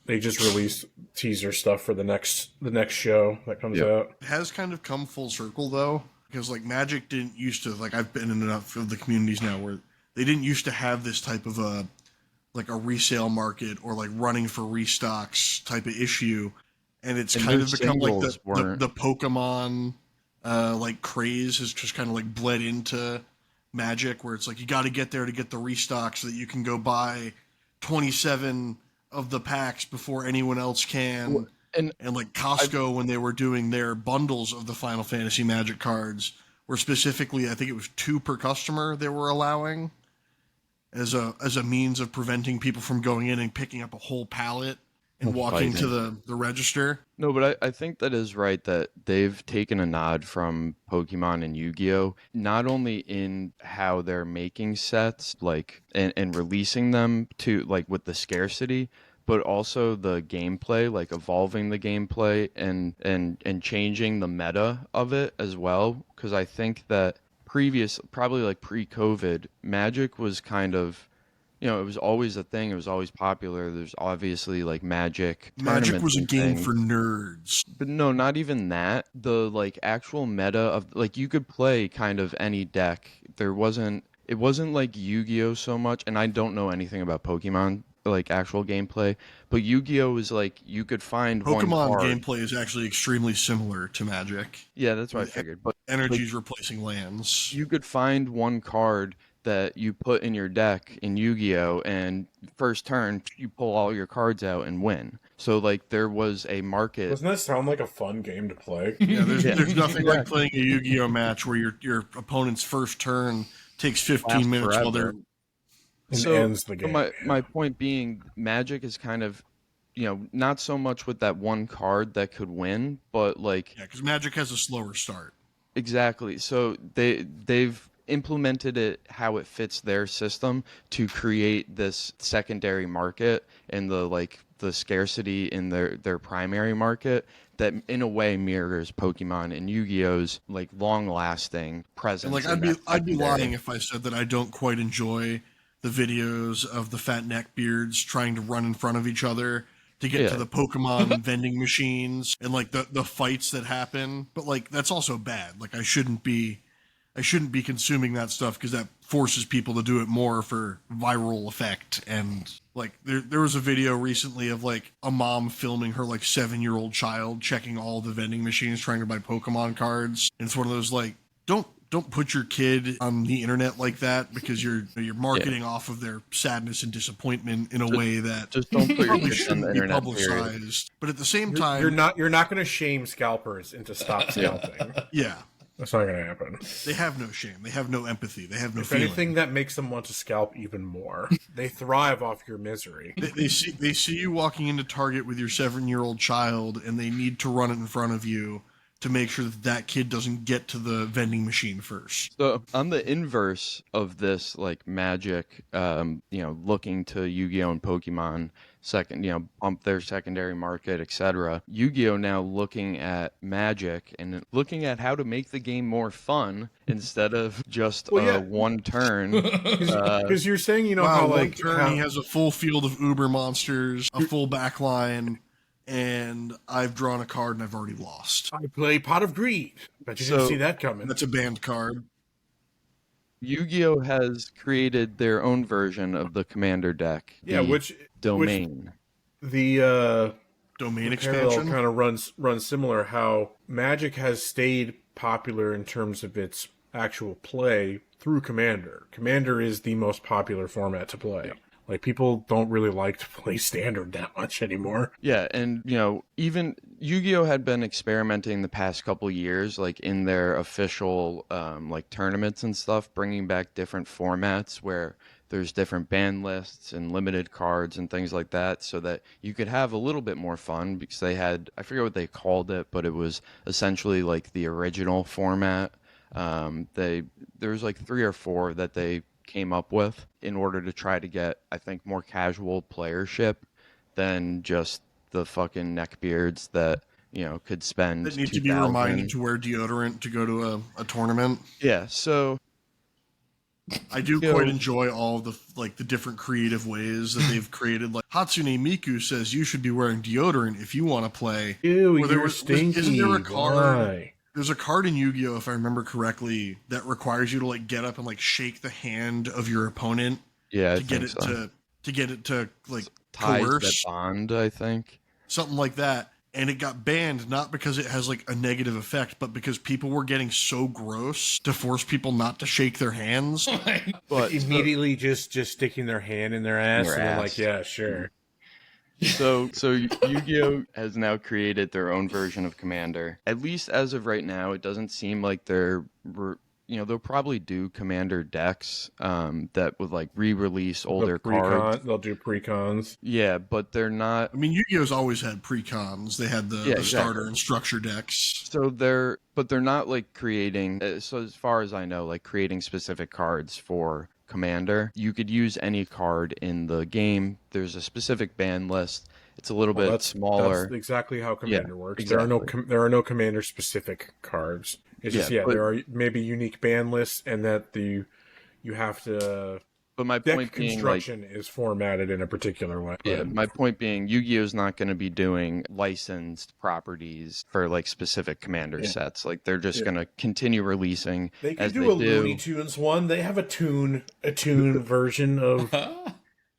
They just released teaser stuff for the next show that comes out. It has kind of come full circle though, because like Magic didn't used to, like I've been in enough of the communities now where they didn't used to have this type of a resale market or like running for restocks type of issue, and it's kind of become like the Pokemon like craze has just kind of like bled into Magic, where it's like you got to get there to get the restock so that you can go buy 27 of the packs before anyone else can. And like Costco, when they were doing their bundles of the Final Fantasy Magic cards, were specifically, I think it was 2 per customer they were allowing as a means of preventing people from going in and picking up a whole pallet and walking to the register. No, but I think that is right that they've taken a nod from Pokemon and Yu-Gi-Oh! Not only in how they're making sets, like, and releasing them to, like, with the scarcity, but also the gameplay, like evolving the gameplay and changing the meta of it as well. Because I think that probably like pre-COVID, Magic was kind of, it was always a thing. It was always popular. There's obviously like Magic was a game things. for nerds. But no, not even that. The like actual meta of like you could play kind of any deck. It wasn't like Yu-Gi-Oh so much, and I don't know anything about Pokemon like actual gameplay, but Yu-Gi-Oh is like you could find Pokemon one card. gameplay is actually extremely similar to Magic. Yeah, that's what I figured. But energy's replacing lands. You could find one card that you put in your deck in Yu-Gi-Oh, and first turn you pull all your cards out and win. So like there was a market. Doesn't that sound like a fun game to play? Yeah, there's nothing like playing a Yu-Gi-Oh match where your opponent's first turn takes 15 minutes while they're ends the game. My point being, Magic is kind of, not so much with that one card that could win, but like because Magic has a slower start. Exactly. So they've implemented it how it fits their system to create this secondary market and the scarcity in their primary market that in a way mirrors Pokemon and Yu-Gi-Oh's like long-lasting presence. And like I'd be lying if I said that I don't quite enjoy the videos of the fat neckbeards trying to run in front of each other to get to the Pokemon vending machines and like the fights that happen. But like that's also bad. Like I shouldn't be consuming that stuff because that forces people to do it more for viral effect. And like there was a video recently of like a mom filming her like 7-year-old child checking all the vending machines trying to buy Pokemon cards. And it's one of those like don't put your kid on the internet like that because you're marketing off of their sadness and disappointment in a way that just don't put your probably kids on the shouldn't be internet. publicized. Period. But at the same time, you're not going to shame scalpers into stop scalping. Yeah. That's not going to happen. They have no shame. They have no empathy. They have no if feeling. anything, that makes them want to scalp even more. They thrive off your misery. They see you walking into Target with your 7-year-old child, and they need to run it in front of you to make sure that kid doesn't get to the vending machine first. So on the inverse of this, like Magic, looking to Yu-Gi-Oh and Pokemon bump their secondary market, etc. Yu-Gi-Oh now looking at Magic and looking at how to make the game more fun instead of just one turn. Because you're saying, how like turn he has a full field of Uber monsters, a full back line, and I've drawn a card and I've already lost. I play Pot of Greed. Bet you didn't see that coming. That's a banned card. Yu-Gi-Oh has created their own version of the Commander deck. Which domain. The domain expansion kind of runs similar. How Magic has stayed popular in terms of its actual play through Commander. Commander is the most popular format to play. Yeah. Like, people don't really like to play Standard that much anymore. Yeah, and, even Yu-Gi-Oh had been experimenting the past couple years, like in their official like tournaments and stuff, bringing back different formats where there's different ban lists and limited cards and things like that, so that you could have a little bit more fun, because they had, I forget what they called it, but it was essentially like the original format. There's like 3 or 4 that they came up with in order to try to get, I think, more casual playership than just the fucking neckbeards that, you know, could spend That need 2,000. to be reminded to wear deodorant to go to a tournament. Yeah, so I do quite enjoy all the the different creative ways that they've created. Like Hatsune Miku says, you should be wearing deodorant if you want to play. Ew, you're stinky. Isn't there a card? Why? There's a card in Yu-Gi-Oh, if I remember correctly, that requires you to like get up and like shake the hand of your opponent. Yeah, to get it to like ties coerce that bond, I think. Something like that. And it got banned not because it has like a negative effect, but because people were getting so gross to force people not to shake their hands. But immediately just sticking their hand in their ass, and they're like, yeah, sure. So Yu-Gi-Oh has now created their own version of Commander. At least as of right now, it doesn't seem like they'll probably do Commander decks that would like re-release older cards. They'll do pre-cons. Yeah, but they're not. I mean, Yu-Gi-Oh's always had pre-cons. They had the starter and structure decks. So they're not like creating. So as far as I know, like creating specific cards for Commander. You could use any card in the game. There's a specific ban list. It's a little bit smaller. That's exactly how Commander works. Exactly. There are no Commander specific cards. It's just there are maybe unique ban lists, and that you have to. But my point being, construction is formatted in a particular way. Yeah, my point being, Yu-Gi-Oh is not going to be doing licensed properties for like specific Commander sets. Like they're just going to continue releasing. They could do a Looney Tunes one. They have a tune version of.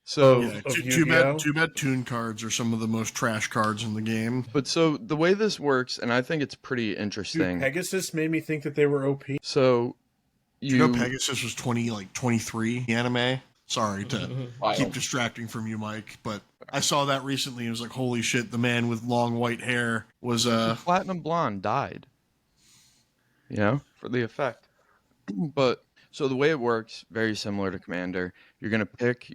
So too bad tune cards are some of the most trash cards in the game. But so the way this works, and I think it's pretty interesting. Dude, Pegasus made me think that they were OP. So you know Pegasus was 23 anime. Sorry to keep distracting from you, Mike, but I saw that recently and it was like, holy shit, the man with long white hair was Platinum Blonde died. You know, for the effect. But so the way it works, very similar to Commander, you're going to pick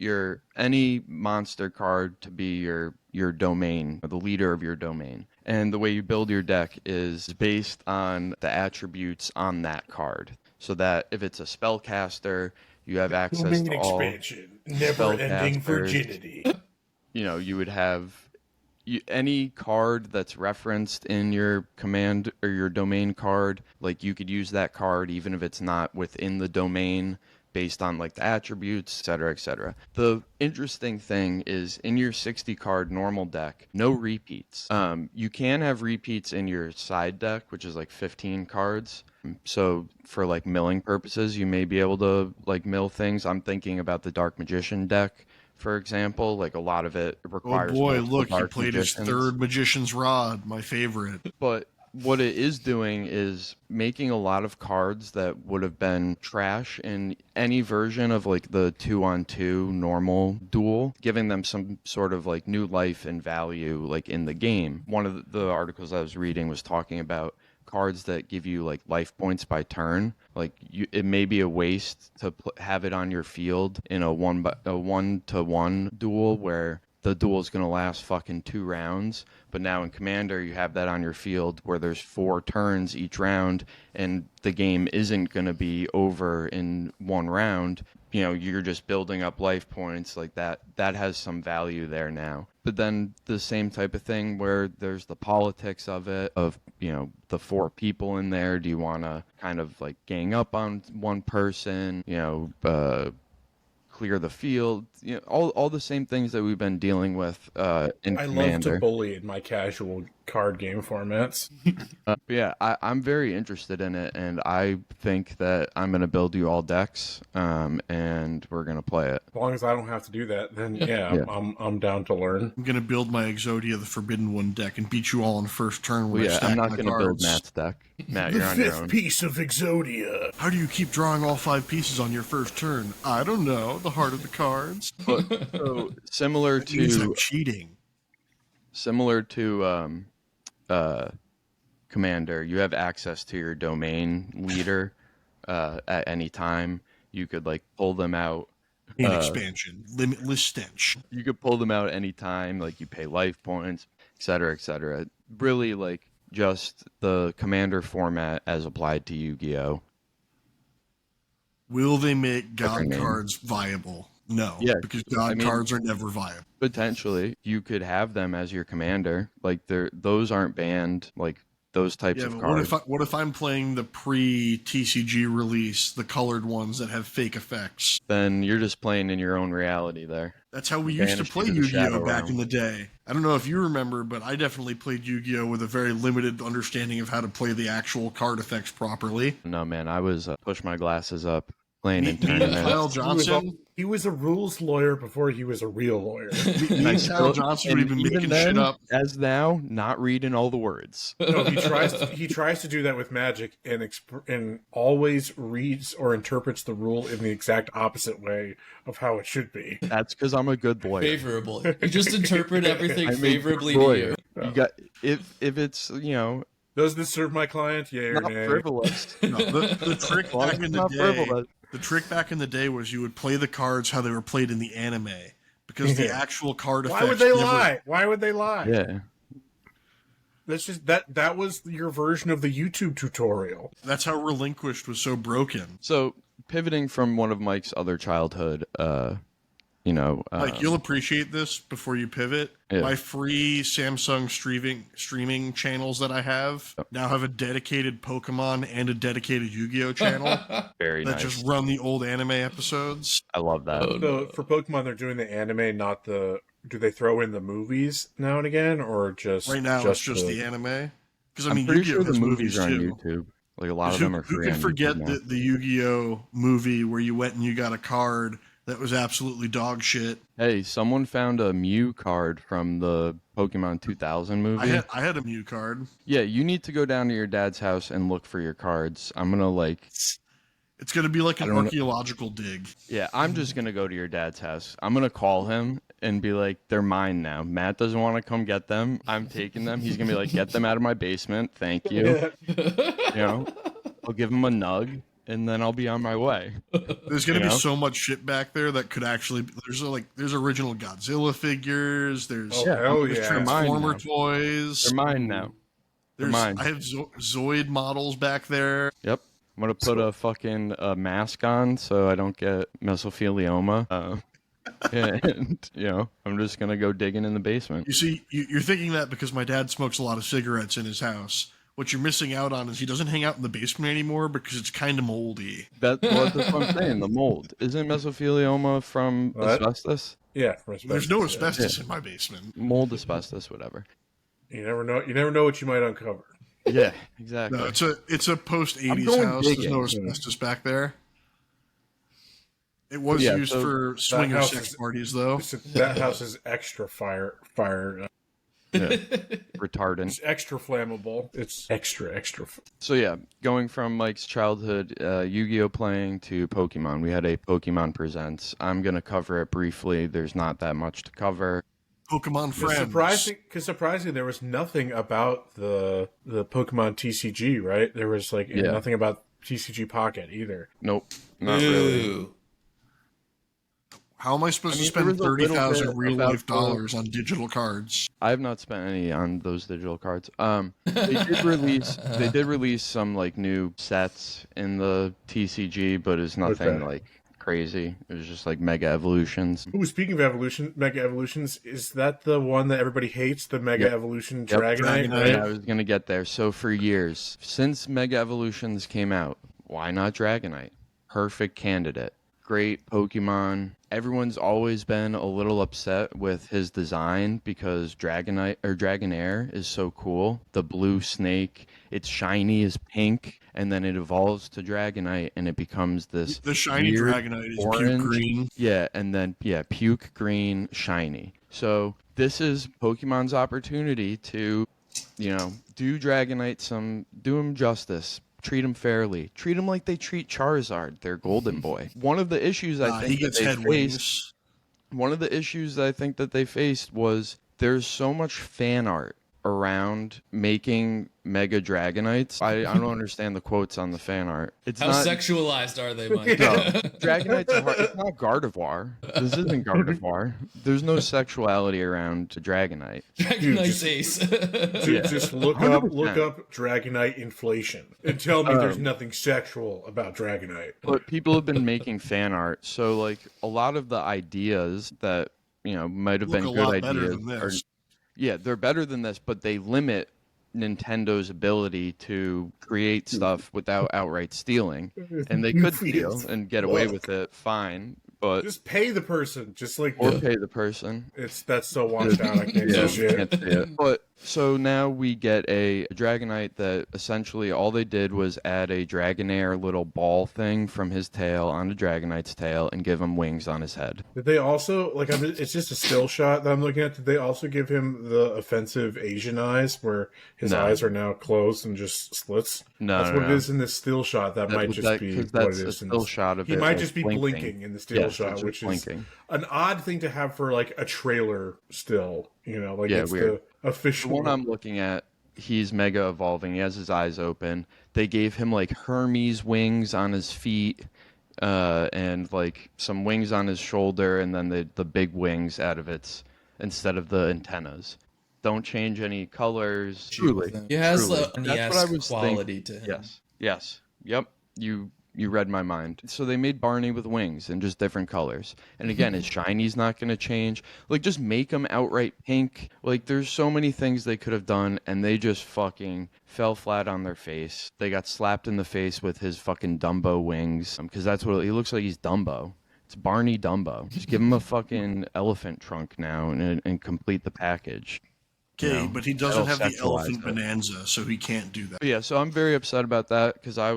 any monster card to be your domain, or the leader of your domain. And the way you build your deck is based on the attributes on that card. So that if it's a spellcaster, you have access to all expansion, never-ending virginity. You know, you would have any card that's referenced in your command or your domain card, like you could use that card even if it's not within the domain, based on like the attributes, etc., etc. The interesting thing is in your 60 card normal deck, no repeats. You can have repeats in your side deck, which is like 15 cards. So for like milling purposes, you may be able to like mill things. I'm thinking about the Dark Magician deck, for example. Like a lot of it requires. Oh boy, look, he played his third Magician's Rod, my favorite. But what it is doing is making a lot of cards that would have been trash in any version of like the 2-on-2 normal duel, giving them some sort of like new life and value like in the game. One of the articles I was reading was talking about cards that give you like life points by turn. Like it may be a waste to have it on your field in a 1-to-1 duel where the duel is going to last fucking 2 rounds. But now in Commander, you have that on your field where there's 4 turns each round, and the game isn't going to be over in 1 round. You know, you're just building up life points like that. That has some value there now. But then the same type of thing where there's the politics of it, of, you know, the 4 people in there. Do you want to kind of like gang up on one person, you know, clear the field, you know, all the same things that we've been dealing with in Commander. I love to bully in my casual card game formats. Yeah, I'm very interested in it, and I think that I'm going to build you all decks, and we're going to play it. As long as I don't have to do that, then yeah. I'm down to learn. I'm going to build my Exodia, the Forbidden One deck, and beat you all in the first turn. I'm not going to build Matt's deck. Matt, you're on your own. The 5th piece of Exodia. How do you keep drawing all 5 pieces on your first turn? I don't know. The heart of the cards. So similar to cheating. Similar to commander, you have access to your domain leader at any time. You could like pull them out. In expansion, limitless stench. You could pull them out any time. Like you pay life points, etc., etc. Really, like just the commander format as applied to Yu-Gi-Oh. Will they make God cards viable? No, because God cards are never viable. Potentially, you could have them as your commander. Like those aren't banned. Like those types of cards. What if I'm playing the pre-TCG release, the colored ones that have fake effects? Then you're just playing in your own reality there. That's how we used to play Yu-Gi-Oh back in the day. I don't know if you remember, but I definitely played Yu-Gi-Oh with a very limited understanding of how to play the actual card effects properly. No, man, I was push my glasses up playing in tournaments. Kyle Johnson. He was a rules lawyer before he was a real lawyer. Kyle Johnson would have been making shit up. As now, not reading all the words. No, he tries to do that with Magic and always reads or interprets the rule in the exact opposite way of how it should be. That's because I'm a good lawyer. Favorable. You just interpret everything favorably to you. You got if it's Does this serve my client? Yay or not nay? frivolous. No, the trick back in the day. The trick back in the day was you would play the cards how they were played in the anime, because the actual card effects. Why would they lie? Why would they lie? Yeah. That's just that was your version of the YouTube tutorial. That's how Relinquished was so broken. So pivoting from one of Mike's other childhood, Mike, you'll appreciate this before you pivot. Yeah. My free Samsung streaming channels that I have now have a dedicated Pokemon and a dedicated Yu-Gi-Oh channel. Very nice. That just run the old anime episodes. I love that. So for Pokemon, they're doing the anime, not the. Do they throw in the movies now and again, or just right now? It's just the anime. Because I'm pretty sure Yu-Gi-Oh the movies are on too. YouTube. Like a lot of them are free. Who can forget the Yu-Gi-Oh movie where you went and you got a card that was absolutely dog shit? Hey, someone found a Mew card from the Pokemon 2000 movie. I had a Mew card. Yeah, you need to go down to your dad's house and look for your cards. I'm gonna It's gonna be like an archaeological dig. Yeah, I'm just gonna go to your dad's house. I'm gonna call him and be like, "They're mine now." Matt doesn't want to come get them. I'm taking them. He's gonna be like, "Get them out of my basement, thank you." I'll give him a nug, and then I'll be on my way. There's gonna be so much shit back there that could actually. There's original Godzilla figures. There's Transformer toys. They're mine now. They're mine. I have Zoid models back there. Yep. I'm gonna put a fucking mask on so I don't get mesothelioma. And I'm just gonna go digging in the basement. You see, you're thinking that because my dad smokes a lot of cigarettes in his house. What you're missing out on is he doesn't hang out in the basement anymore because it's kind of moldy. That's what I'm saying. The mold isn't mesothelioma from asbestos. Yeah, from asbestos. There's no asbestos in my basement. Mold, asbestos, whatever. You never know. You never know what you might uncover. Yeah, exactly. No, it's a post 80s house. There's no asbestos back there. It was used for swinger sex parties, though. That house is extra fire retardant. It's extra flammable. It's extra. So yeah, going from Mike's childhood Yu-Gi-Oh playing to Pokemon, we had a Pokemon Presents. I'm gonna cover it briefly. There's not that much to cover. Pokemon Friends. Surprisingly, there was nothing about the Pokemon TCG, right? There was nothing about TCG Pocket either. Nope, not really. How am I supposed to spend $30,000 real life dollars on digital cards? I have not spent any on those digital cards. They did release some new sets in the TCG, but it's nothing crazy. It was just Mega Evolutions. Ooh, speaking of Mega Evolutions, is that the one that everybody hates? The Mega Evolution Dragonite? Right? Yeah, I was gonna get there. So for years, since Mega Evolutions came out, why not Dragonite? Perfect candidate. Great Pokemon. Everyone's always been a little upset with his design because Dragonite or Dragonair is so cool. The blue snake, it's shiny as pink, and then it evolves to Dragonite and it becomes this. The shiny Dragonite is orange, puke green. Yeah, and then puke green, shiny. So this is Pokemon's opportunity to, do Dragonite do him justice. Treat him fairly. Treat him like they treat Charizard, their golden boy. One of the issues I think that they faced was there's so much fan art around making Mega Dragonites. I don't understand the quotes on the fan art. It's How not sexualized are they, Mike? no, Dragonites are hard. It's not Gardevoir. This isn't Gardevoir. There's no sexuality around Dragonite. Dragonite's ace. Just look 100%. up Dragonite inflation and tell me there's nothing sexual about Dragonite. But people have been making fan art, so like a lot of the ideas that might have been good ideas they're better than this, but they limit Nintendo's ability to create stuff without outright stealing, and they could steal and get away with it fine, but just pay the person, pay the person. That's so washed out. I can't say shit. Can't see it. But so now we get a Dragonite that essentially all they did was add a Dragonair little ball thing from his tail onto Dragonite's tail and give him wings on his head. Did they also it's just a still shot that I'm looking at? Did they also give him the offensive Asian eyes where his eyes are now closed and just slits? That's what it is in this still shot. That might just be what it is. A still shot of he it. He might just be blinking in the still shot, which is an odd thing to have for like a trailer still. It's weird. The official. The one I'm looking at, he's mega evolving. He has his eyes open. They gave him like Hermes wings on his feet, and like some wings on his shoulder, and then the big wings out of its instead of the antennas. Don't change any colors. Truly, he has a NES quality to him. Yes. Yep. You read my mind. So they made Barney with wings in just different colors. And again, his shiny's not going to change. Like, just make him outright pink. Like, there's so many things they could have done, and they just fucking fell flat on their face. They got slapped in the face with his fucking Dumbo wings, because that's what he looks like. He's Dumbo. It's Barney Dumbo. Just give him a fucking elephant trunk now and complete the package. Okay, but he doesn't have the elephant bonanza, so he can't do that. But yeah, so I'm very upset about that, because I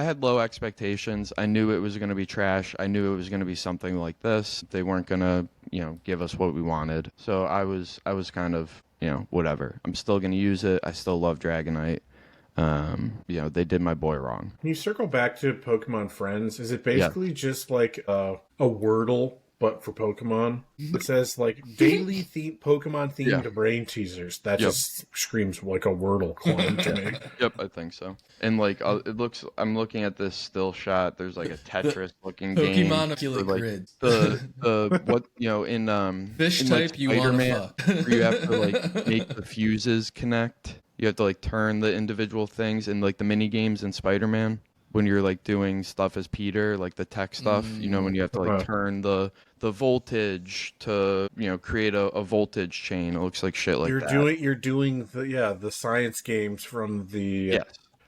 had low expectations. I knew it was going to be trash. I knew it was going to be something like this. They weren't going to, give us what we wanted. So I was kind of, whatever. I'm still going to use it. I still love Dragonite. They did my boy wrong. Can you circle back to Pokemon Friends? Is it basically just like a Wordle, but for Pokemon? It says like daily Pokemon themed brain teasers. That just screams like a Wordle clone to me. Yep, I think so. And like I'm looking at this still shot. There's like a Tetris looking game. Pokemon like grids. The what in fish in, type like, you want to fuck. Where you have to like make the fuses connect. You have to like turn the individual things in like the mini games in Spider-Man. When you're like doing stuff as Peter, like the tech stuff, when you have to like turn the voltage to create a voltage chain. It looks like shit like that. You're doing the science games from the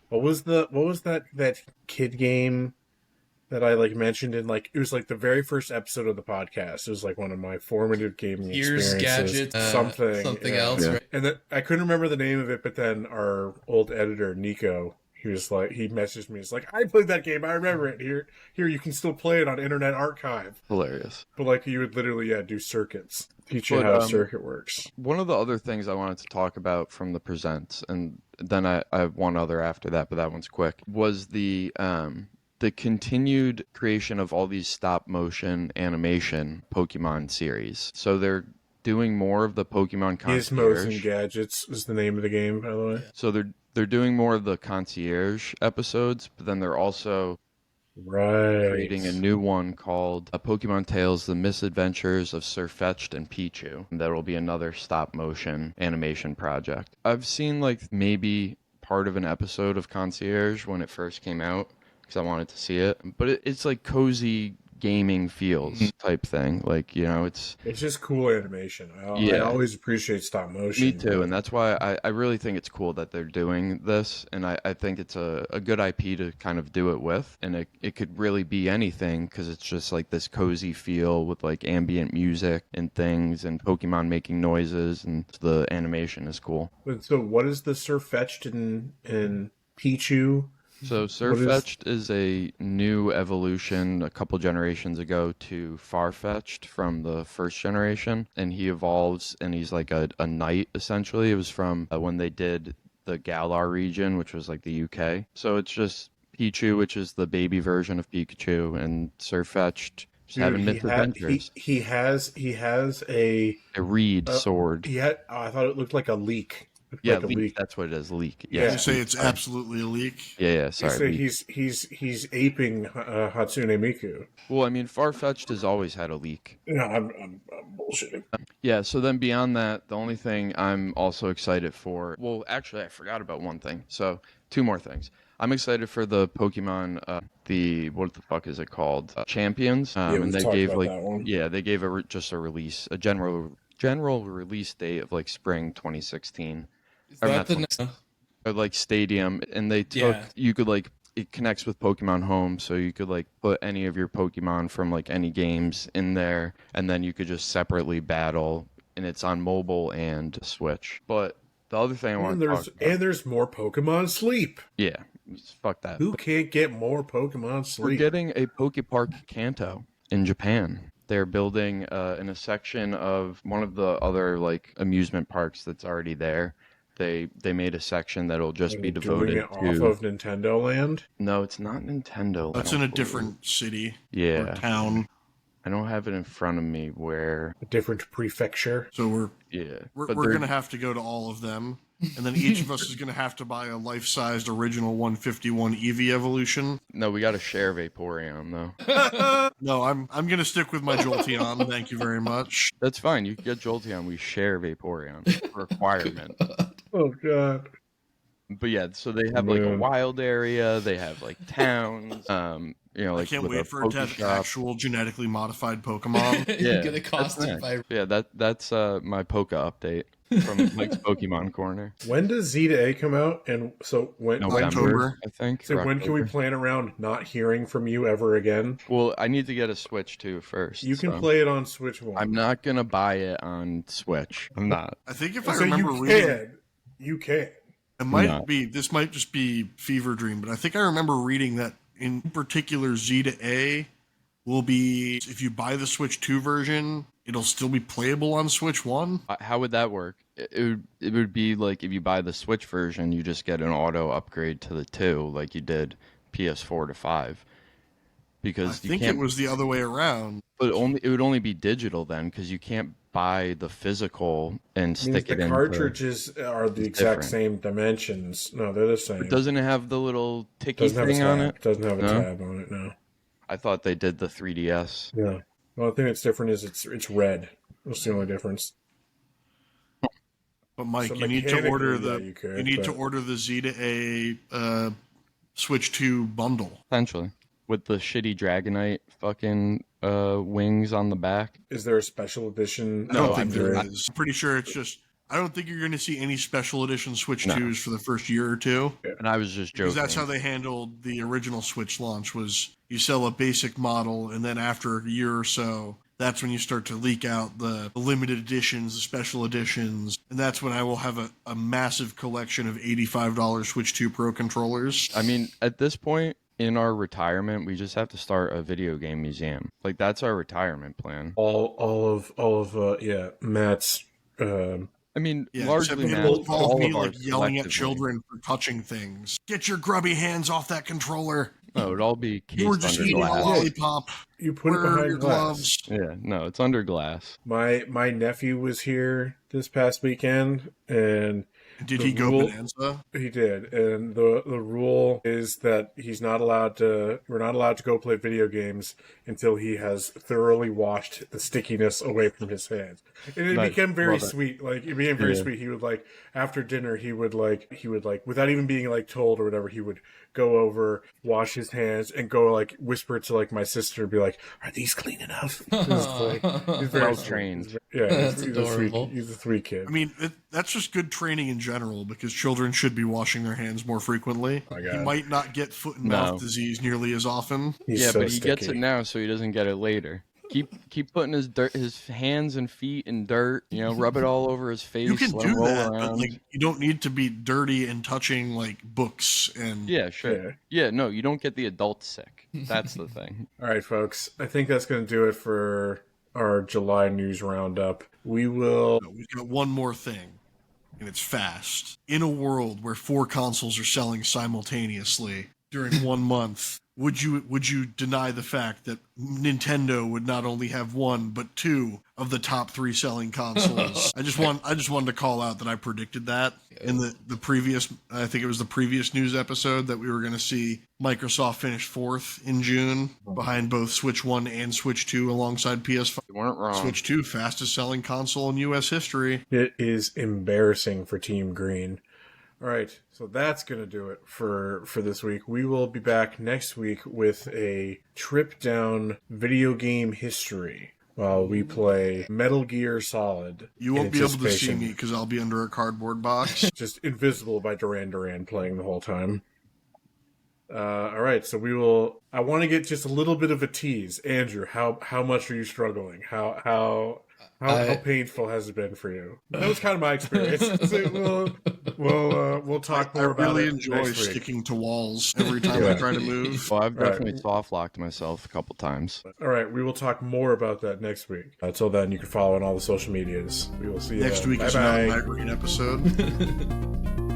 what was that kid game that I like mentioned in like it was like the very first episode of the podcast. It was like one of my formative gaming experiences. Gadgets, something else, right? And I couldn't remember the name of it, but then our old editor Nico. He was like, he messaged me. He's like, I played that game. I remember it. Here, you can still play it on Internet Archive. Hilarious. But like, you would literally, do circuits. Teach you how a circuit works. One of the other things I wanted to talk about from the presents, and then I have one other after that, but that one's quick, was the continued creation of all these stop motion animation Pokemon series. So they're doing more of the Pokemon concierge. Gizmos and Gadgets is the name of the game, by the way. So they're doing more of the concierge episodes, but then they're also creating a new one called Pokemon Tales: The Misadventures of Sirfetch'd and Pichu. That will be another stop motion animation project. I've seen like maybe part of an episode of Concierge when it first came out because I wanted to see it, but it's like cozy gaming feels type thing. Like, it's just cool animation. I always appreciate stop motion. Me too. And that's why I really think it's cool that they're doing this. And I think it's a good IP to kind of do it with. And it could really be anything because it's just like this cozy feel with like ambient music and things and Pokemon making noises, and the animation is cool. So what is the Sirfetch'd and Pichu? So Sirfetch'd is a new evolution a couple generations ago to Farfetch'd from the first generation, and he evolves and he's like a knight essentially. It was from when they did the Galar region, which was like the UK. So it's just Pichu, which is the baby version of Pikachu, and Sirfetch'd having misadventures. He has a reed sword. I thought it looked like a leek. Yeah, like a leak. leak. That's what it is. Leak. You Yes. say it's absolutely a leak. Yeah. Sorry. So he's aping Hatsune Miku. Well, I mean, Farfetch'd has always had a leak. No, I'm bullshitting. Yeah, so then beyond that, the only thing I'm also excited for, well, actually, I forgot about one thing. So, two more things. I'm excited for the Pokemon, what the fuck is it called? Champions. We've And they talked gave about like, that one. yeah, they gave just a release, a general release date of like spring 2016. Is Or that not the 20 next? or like Stadium, and they took, you could like, it connects with Pokemon Home, so you could like put any of your Pokemon from like any games in there, and then you could just separately battle, and it's on mobile and Switch. But the other thing I want to talk about, and there's more Pokemon Sleep. yeah, fuck that. Who can't get more Pokemon We're Sleep? getting a Pokepark Kanto in Japan. They're building in a section of one of the other like amusement parks that's already there. They made a section that'll just be devoted doing it to. off of Nintendo Land. No, it's not Nintendo. That's in a different city or town. I don't have it in front of me where. A different prefecture. So we're But going to have to go to all of them. And then each of us is going to have to buy a life-sized original 151 Eevee evolution. No, we got to share Vaporeon though. No, I'm going to stick with my Jolteon. Thank you very much. That's fine. You can get Jolteon. We share Vaporeon. Requirement. Oh god. But yeah, so they have like a wild area. They have like towns. Like I can't with a wait for it to have Pokeshop. actual genetically modified Pokemon. Yeah, Gonna cost that's it by. Yeah, that's my Poke update from Mike's Pokemon Corner. When does Z to A come out? And so when October. I think. So or when can we October. plan around not hearing from you ever again? Well, I need to get a Switch too first. You can so. play it on Switch 1. I'm not gonna buy it on Switch. I'm not. I think if I so remember you reading, can. You can. it might be, this might just be fever dream, but I think I remember reading that in particular Z to A will be, if you buy the Switch 2 version, it'll still be playable on Switch 1. How would that work? It would be like if you buy the Switch version, you just get an auto upgrade to the 2, like you did PS4 to 5. Because I think it was the other way around. But it would only be digital then, because you can't buy the physical and stick it in. The cartridges are the exact same dimensions. No, they're the same. But doesn't it have the little ticky thing on it? Doesn't have a tab on it, no. I thought they did the 3DS. Yeah. Well, the thing that's different is it's red. That's the only difference. But Mike, So you need to order mechanically, to order the Z to A Switch 2 bundle. Essentially. With the shitty Dragonite fucking wings on the back. Is there a special edition? I don't think there is. I'm pretty sure it's just, I don't think you're going to see any special edition Switch 2s for the first year or two. And I was just joking. Because that's how they handled the original Switch launch, was you sell a basic model, and then after a year or so, that's when you start to leak out the limited editions, the special editions, and that's when I will have a massive collection of $85 Switch 2 Pro controllers. I mean, at this point in our retirement, we just have to start a video game museum. Like, that's our retirement plan. All of Matt's. I mean, Yeah, largely except Matt, people involve all me of like ours yelling at collectively. children for touching things. Get your grubby hands off that controller. No, it'd all be cased You were just under eating a glass. lollipop. You put Where it are behind your glass. gloves? Yeah, no, it's under glass. My nephew was here this past weekend, and Did The he go rule- bonanza? he did. And the rule is that we're not allowed to go play video games until he has thoroughly washed the stickiness away from his hands. And it Nice. became very Love it. sweet. Like, it became very Yeah. sweet. He would after dinner, he would without even being told or whatever, he would go over, wash his hands, and go whisper to my sister and be like, "Are these clean enough?" He's very Well sweet. trained. That's he's adorable. He's a sweet kid. I mean, that's just good training in general, because children should be washing their hands more frequently. my He God. might not get foot and No. mouth disease nearly as often. He's Yeah, so but he gets sticky. it now, so he doesn't get it later. Keep putting his hands and feet in dirt. Rub it all over his face. You can let him do roll that, around. but you don't need to be dirty and touching books and Yeah, sure. Yeah, no, you don't get the adult sick. That's the thing. All right, folks. I think that's going to do it for our July news roundup. We will. We've got one more thing, and it's fast. In a world where 4 consoles are selling simultaneously during 1 month, would you deny the fact that Nintendo would not only have one but two of the top 3 selling consoles? I just wanted to call out that I predicted that in the previous, I think it was the previous news episode, that we were going to see Microsoft finish 4th in June behind both Switch 1 and Switch 2 alongside PS5. You weren't wrong. Switch 2, fastest selling console in US history. It is embarrassing for Team Green. All right, so that's going to do it for this week. We will be back next week with a trip down video game history while we play Metal Gear Solid. You won't be able to see me because I'll be under a cardboard box. Just invisible by Duran Duran playing the whole time. All right, so we will... I want to get just a little bit of a tease. Andrew, how much are you struggling? How painful has it been for you? That was kind of my experience. So we'll talk more about it. I really enjoy sticking to walls every time I try to move. Well, I've definitely soft-locked myself a couple times. All right, we will talk more about that next week. Until then, you can follow on all the social medias. We will see you next week. Is not a Night Rain episode.